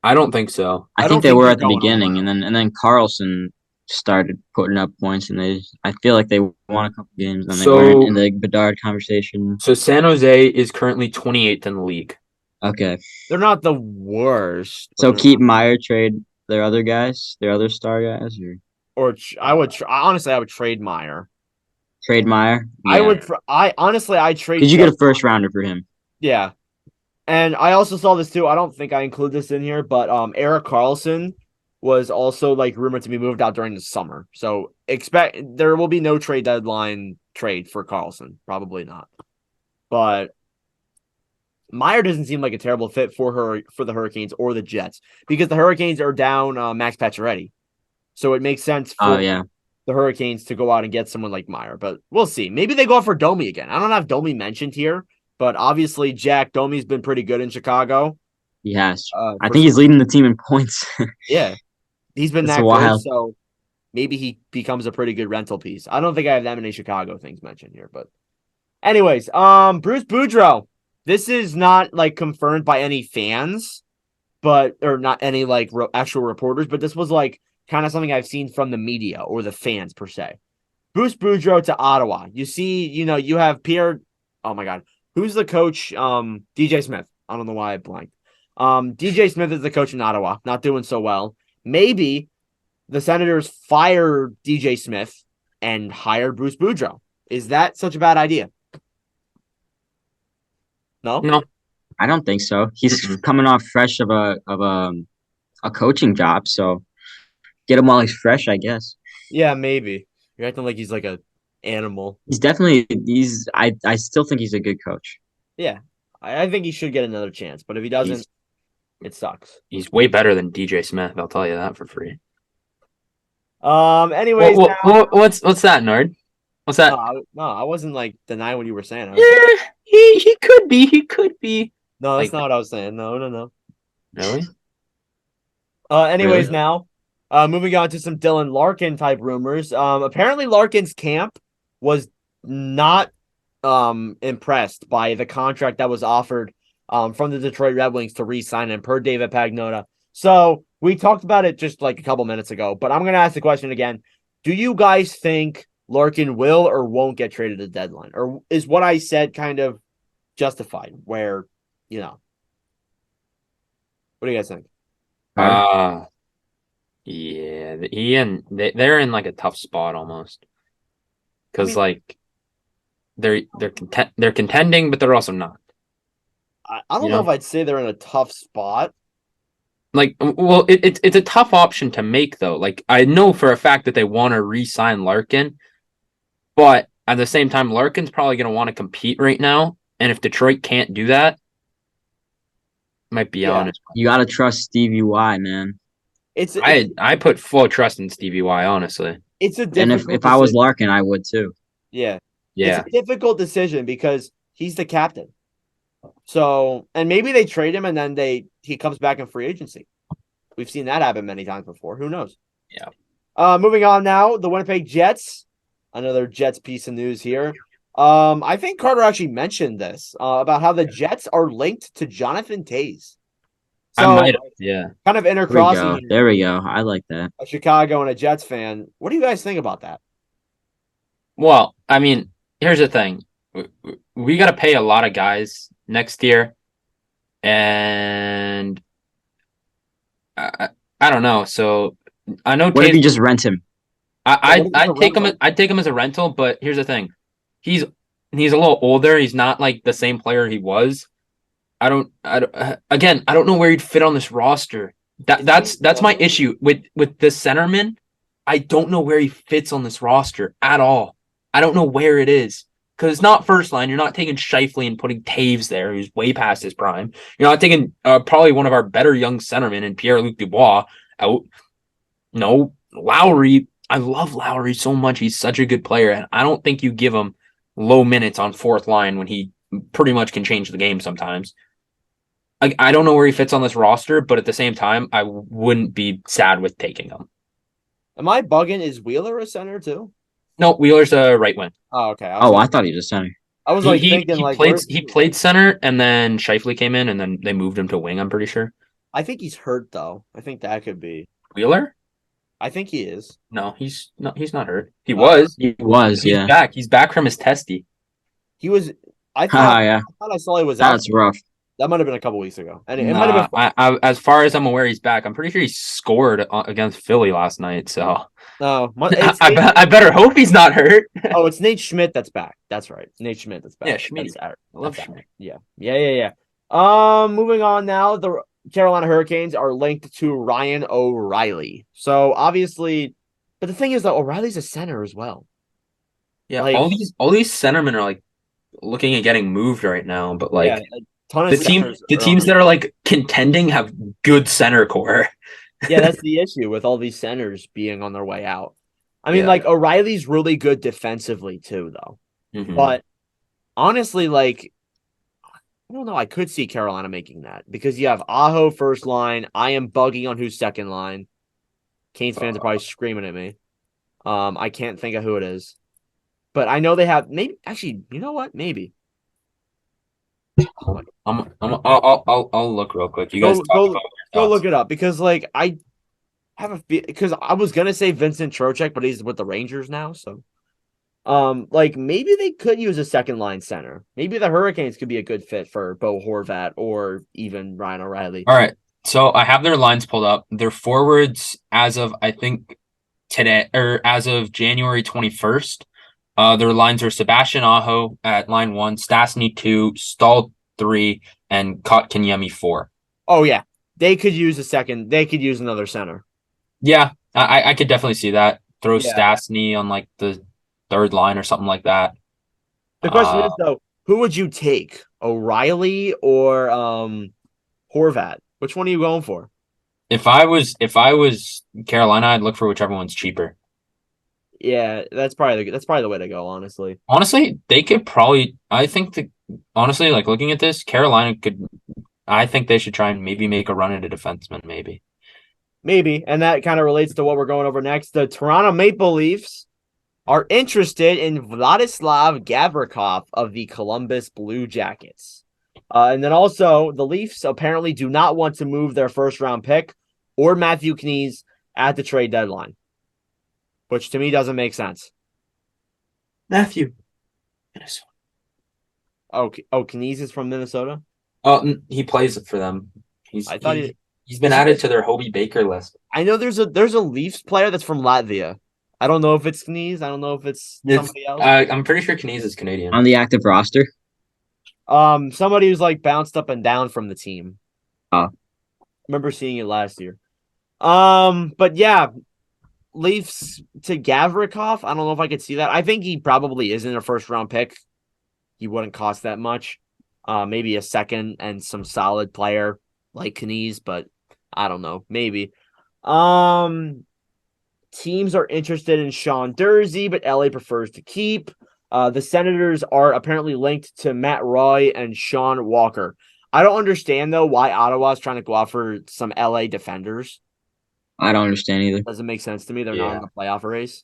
I don't think so. I think they were at the beginning, and then Carlson started putting up points, and I feel like they won a couple games, and they weren't in the Bedard conversation. So San Jose is currently 28th in the league. Okay, they're not the worst. So keep Meier, trade their other guys, their other star guys, or I would honestly, I would trade Meier. Trade Meier. Yeah. I trade. Did you get a first rounder for him? Yeah, and I also saw this too. I don't think I include this in here, but Erik Karlsson was also like rumored to be moved out during the summer. So expect there will be no trade deadline trade for Karlsson. Probably not. But Meier doesn't seem like a terrible fit for the Hurricanes or the Jets, because the Hurricanes are down Max Pacioretty. So it makes sense for the Hurricanes to go out and get someone like Meier. But we'll see. Maybe they go for Domi again. I don't have Domi mentioned here, but obviously Jack Domi's been pretty good in Chicago. He has. I think he's leading the team in points. Yeah. He's been that good, so maybe he becomes a pretty good rental piece. I don't think I have that many Chicago things mentioned here, but anyways, Bruce Boudreau. This is not like confirmed by any fans, or not any like actual reporters, but this was like kind of something I've seen from the media or the fans per se. Bruce Boudreau to Ottawa. You see, you have Pierre. Oh my God, who's the coach? DJ Smith. I don't know why I blanked. DJ Smith is the coach in Ottawa, not doing so well. Maybe the Senators fire DJ Smith and hire Bruce Boudreau. Is that such a bad idea? No, I don't think so. He's coming off fresh of a coaching job, so get him while he's fresh, I guess. Yeah, maybe. You're acting like he's like an animal. I still think he's a good coach. Yeah, I think he should get another chance, but if he doesn't, it sucks. He's way better than DJ Smith. I'll tell you that for free. Anyways, what's that, Nord? What's that? No, I wasn't like denying what you were saying. He could be. He could be. No, that's not what I was saying. No. Really? Anyways, now, moving on to some Dylan Larkin type rumors. Apparently Larkin's camp was not impressed by the contract that was offered from the Detroit Red Wings to re-sign him per David Pagnotta. So we talked about it just like a couple minutes ago, but I'm going to ask the question again. Do you guys think Larkin will or won't get traded at the deadline? Or is what I said kind of justified where, what do you guys think? Yeah, they're in like a tough spot almost. Because they're contending, but they're also not. I don't know if I'd say they're in a tough spot. Like, well, it's a tough option to make though. Like, I know for a fact that they want to re-sign Larkin, but at the same time, Larkin's probably going to want to compete right now. And if Detroit can't do that, might be honest. You got to trust Stevie Y, man. I put full trust in Stevie Y, honestly. It's a and if I was Larkin, I would too. Yeah. It's a difficult decision because he's the captain. So, and maybe they trade him and then he comes back in free agency. We've seen that happen many times before. Who knows? Yeah. Moving on now, the Winnipeg Jets. Another Jets piece of news here. I think Carter actually mentioned this about how the Jets are linked to Jonathan Taze. I So, might have, yeah. kind of There we intercrossing go. here, There we go. I like that. a Chicago and a Jets fan. What do you guys think about that? Well, I mean, here's the thing. We got to pay a lot of guys next year, and I don't know. So I know What if Taze. you just rent him? What if it's a I'd take him. rental? I'd take him as a rental. But here's the thing. He's he's a little older. He's not like the same player he was. Again, I don't know where he'd fit on this roster. That's my issue with this centerman. I don't know where he fits on this roster at all. I don't know where it is because it's not first line. You're not taking Scheifele and putting Taves there, who's way past his prime. You're not taking probably one of our better young centermen in Pierre-Luc Dubois out. No, Lowry. I love Lowry so much. He's such a good player, and I don't think you give him low minutes on fourth line when he pretty much can change the game sometimes. I don't know where he fits on this roster, but at the same time, I wouldn't be sad with taking him. Am I bugging? Is Wheeler a center too? No, Wheeler's a right wing. Oh, okay. Oh, I thought he was a center. I was He like he thinking he like played where's he played center, and then Scheifele came in, and then they moved him to wing. I'm pretty sure. I think he's hurt though. I think that could be. Wheeler? I think he is. No, he's not hurt. He was. He was, He's yeah. back. He's back from his testy. He was. I Haha, thought. yeah. I thought I saw he was out. That's rough. That might have been a couple weeks ago, and it might have been. As far as I'm aware, he's back. I'm pretty sure he scored against Philly last night. So No, I better hope he's not hurt. oh, it's Nate Schmidt that's back. That's right, Nate Schmidt that's back. Yeah, Schmidt. That's I love that's Schmidt. Yeah. Moving on now. The Carolina Hurricanes are linked to Ryan O'Reilly. So obviously, but the thing is that O'Reilly's a center as well. Yeah, Like- all these centermen are like looking at getting moved right now, but like yeah, a ton of centers the are teams on- that are like contending have good center core. Yeah, that's the issue with all these centers being on their way out. I mean, Yeah. like O'Reilly's really good defensively too, though. Mhm. But honestly, like I don't know. I could see Carolina making that because you have Aho first line. I am bugging on who's second line. Canes fans are probably screaming at me. I can't think of who it is, but I know they have maybe. Actually, you know what? Maybe. I'll look real quick. You guys talk about your Go thoughts. look it up because like I have a because I was gonna say Vincent Trocheck, but he's with the Rangers now, so. Like maybe they could use a second line center. Maybe the Hurricanes could be a good fit for Bo Horvat or even Ryan O'Reilly. All right. So I have their lines pulled up. Their forwards as of I think today or as of January 21st. Their lines are Sebastian Aho at line 1, Stastny 2, Stahl 3, and Kotkaniemi 4. Oh yeah, they could use a second. They could use another center. Yeah, I could definitely see that. Throw Yeah. Stastny on like the third line or something like that. The question is though, who would you take, O'Reilly or Horvat? Which one are you going for? If I was Carolina, I'd look for whichever one's cheaper. Yeah, that's probably the way to go. Honestly, Honestly, they could probably. I think honestly, like looking at this, Carolina could. I think they should try and maybe make a run at a defenseman. maybe, and that kind of relates to what we're going over next. The Toronto Maple Leafs are interested in Vladislav Gavrikov of the Columbus Blue Jackets. And then also, the Leafs apparently do not want to move their first-round pick or Matthew Knies at the trade deadline, which to me doesn't make sense. Matthew. Oh, Knies is from Minnesota? Oh, he plays for them. He's been added to their Hobie Baker list. I know there's a Leafs player that's from Latvia. I don't know if it's Knies. I don't know if it's somebody else. I'm pretty sure Knies is Canadian. On the active roster? Somebody who's like bounced up and down from the team. Oh. Remember seeing it last year. But yeah, Leafs to Gavrikov. I don't know if I could see that. I think he probably isn't a first round pick. He wouldn't cost that much. Maybe a second and some solid player like Knies, but I don't know. Maybe. Teams are interested in Sean Dursey, but LA prefers to keep. The Senators are apparently linked to Matt Roy and Sean Walker. I don't understand, though, why Ottawa's trying to go out for some LA defenders. I don't understand either. Doesn't make sense to me. They're not Yeah. in the playoff race.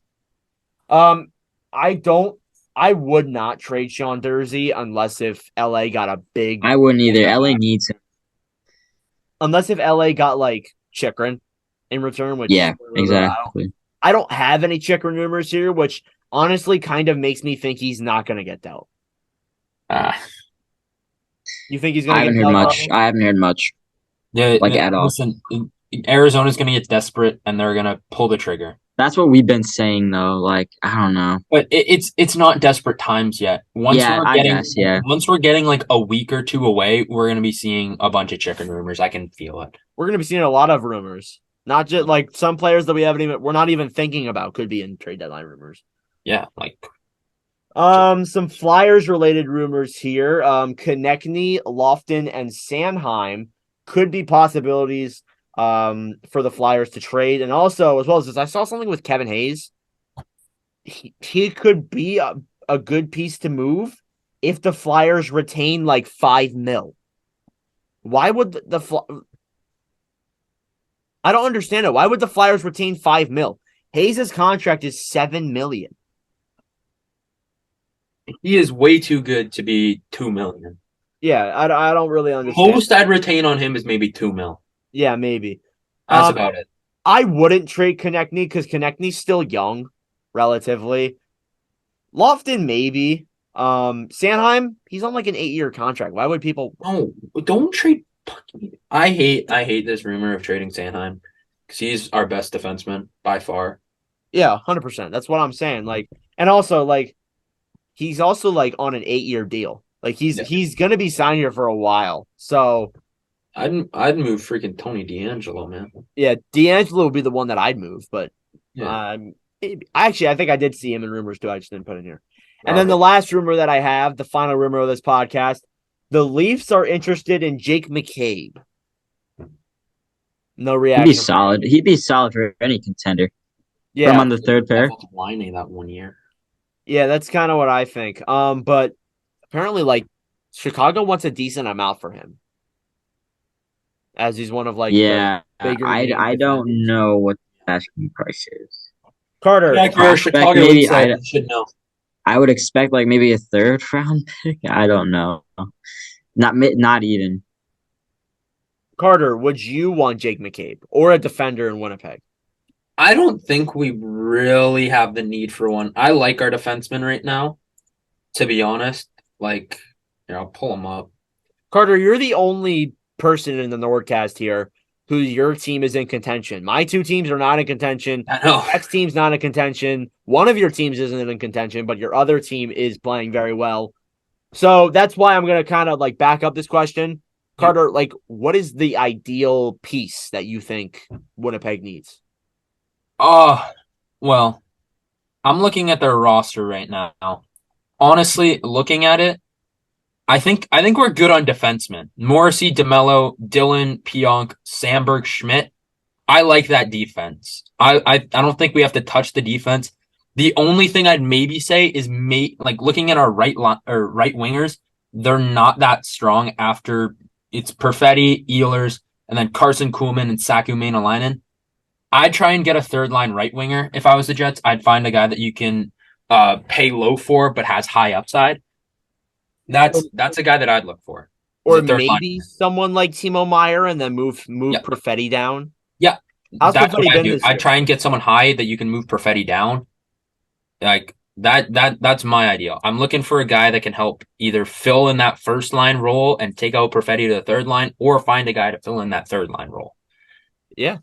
I would not trade Sean Dursey unless if LA got a big. I wouldn't either. LA needs him. Unless if LA got like Chikrin in return, which Yeah, exactly. I don't have any Chikrin rumors here, which honestly kind of makes me think he's not going to get dealt. You think he's going I to haven't get heard dealt? much. I haven't heard much. Yeah, Like, at all. Listen, Arizona's going to get desperate and they're going to pull the trigger. That's what we've been saying, though. Like, I don't know. But it's not desperate times yet. Once we're getting like a week or two away, we're going to be seeing a bunch of chicken rumors. I can feel it. We're going to be seeing a lot of rumors. Not just like some players that we're not even thinking about could be in trade deadline rumors. Yeah, like some Flyers related rumors here. Konechny, Lofton, and Sanheim could be possibilities for the Flyers to trade. And also, as well as this, I saw something with Kevin Hayes. He could be a good piece to move if the Flyers retain like $5 million. Why would I don't understand it. Why would the Flyers retain $5 million? Hayes' contract is $7 million. he is way too good to be $2 million. Yeah, I don't really understand. Most I'd retain on him is maybe $2 million. Yeah, maybe. That's about it. I wouldn't trade Konechny because Konechny's still young, relatively. Lofton, maybe. Sanheim, he's on like an 8-year contract. Why would people? No, don't trade. I hate this rumor of trading Sanheim because he's our best defenseman by far. Yeah, 100%. That's what I'm saying. Like, and also like, he's also like on an 8-year deal. Like he's gonna be signed here for a while. So I'd move freaking Tony DeAngelo, man. yeah, DeAngelo would be the one that I'd move, but Yeah. I think I did see him in rumors too. I just didn't put it in here. And then the last rumor that I have, the final rumor of this podcast, the Leafs are interested in Jake McCabe. No reaction. He'd be solid. He'd be solid for any contender. Yeah, From on the third pair. Lining that 1 year. yeah, that's kind of what I think. But apparently, like Chicago wants a decent amount for him, as he's one of like Yeah, the bigger. I don't know what the asking price is. Carter. Yeah, Prospect, Chicago maybe, inside should know. I would expect like maybe a third round pick. I don't know. Not even. Carter, would you want Jake McCabe or a defender in Winnipeg? I don't think we really have the need for one. I like our defensemen right now, to be honest. Like, pull them up. Carter, you're the only person in the NordCast here who your team is in contention. My two teams are not in contention. I know. X team's not in contention. One of your teams isn't in contention, but your other team is playing very well. So that's why I'm going to kind of like back up this question. Carter, like, what is the ideal piece that you think Winnipeg needs? Well, I'm looking at their roster right now. Honestly, looking at it, I think we're good on defensemen. Morrissey, DeMello, Dillon, Pionk, Sandberg, Schmidt. I like that defense. I don't think we have to touch the defense. The only thing I'd maybe say is like looking at our right wingers, they're not that strong after it's Perfetti, Ehlers, and then Carson Kuhlman and Saku Maenalainen. I'd try and get a third line right winger. If I was the Jets, I'd find a guy that you can pay low but has high upside. That's a guy that I'd look for. Or maybe someone like Timo Meier and then move Perfetti down. Yeah. How's That's Perfetti what I been do. this I year? try and get someone high that you can move Perfetti down. Like that's my ideal. I'm looking for a guy that can help either fill in that first line role and take out Perfetti to the third line, or find a guy to fill in that third line role. Yeah.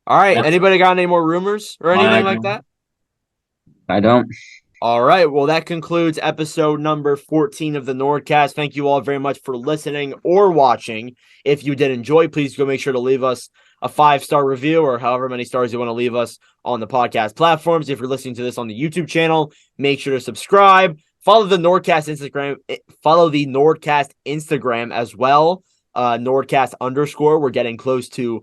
All right. Anybody got any more rumors or anything like that? I don't. All right. Well, that concludes episode number 14 of the NordCast. Thank you all very much for listening or watching. If you did enjoy, please go make sure to leave us a 5-star review or however many stars you want to leave us on the podcast platforms. If you're listening to this on the YouTube channel, make sure to subscribe. Follow the NordCast Instagram. Follow the NordCast Instagram as well. NordCast_. We're getting close to,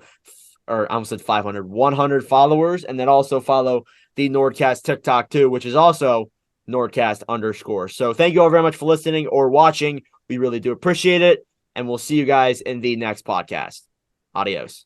or I almost said 500, 100 followers. And then also follow the NordCast TikTok too, which is also NordCast _. So thank you all very much for listening or watching. We really do appreciate it. And we'll see you guys in the next podcast. Adios.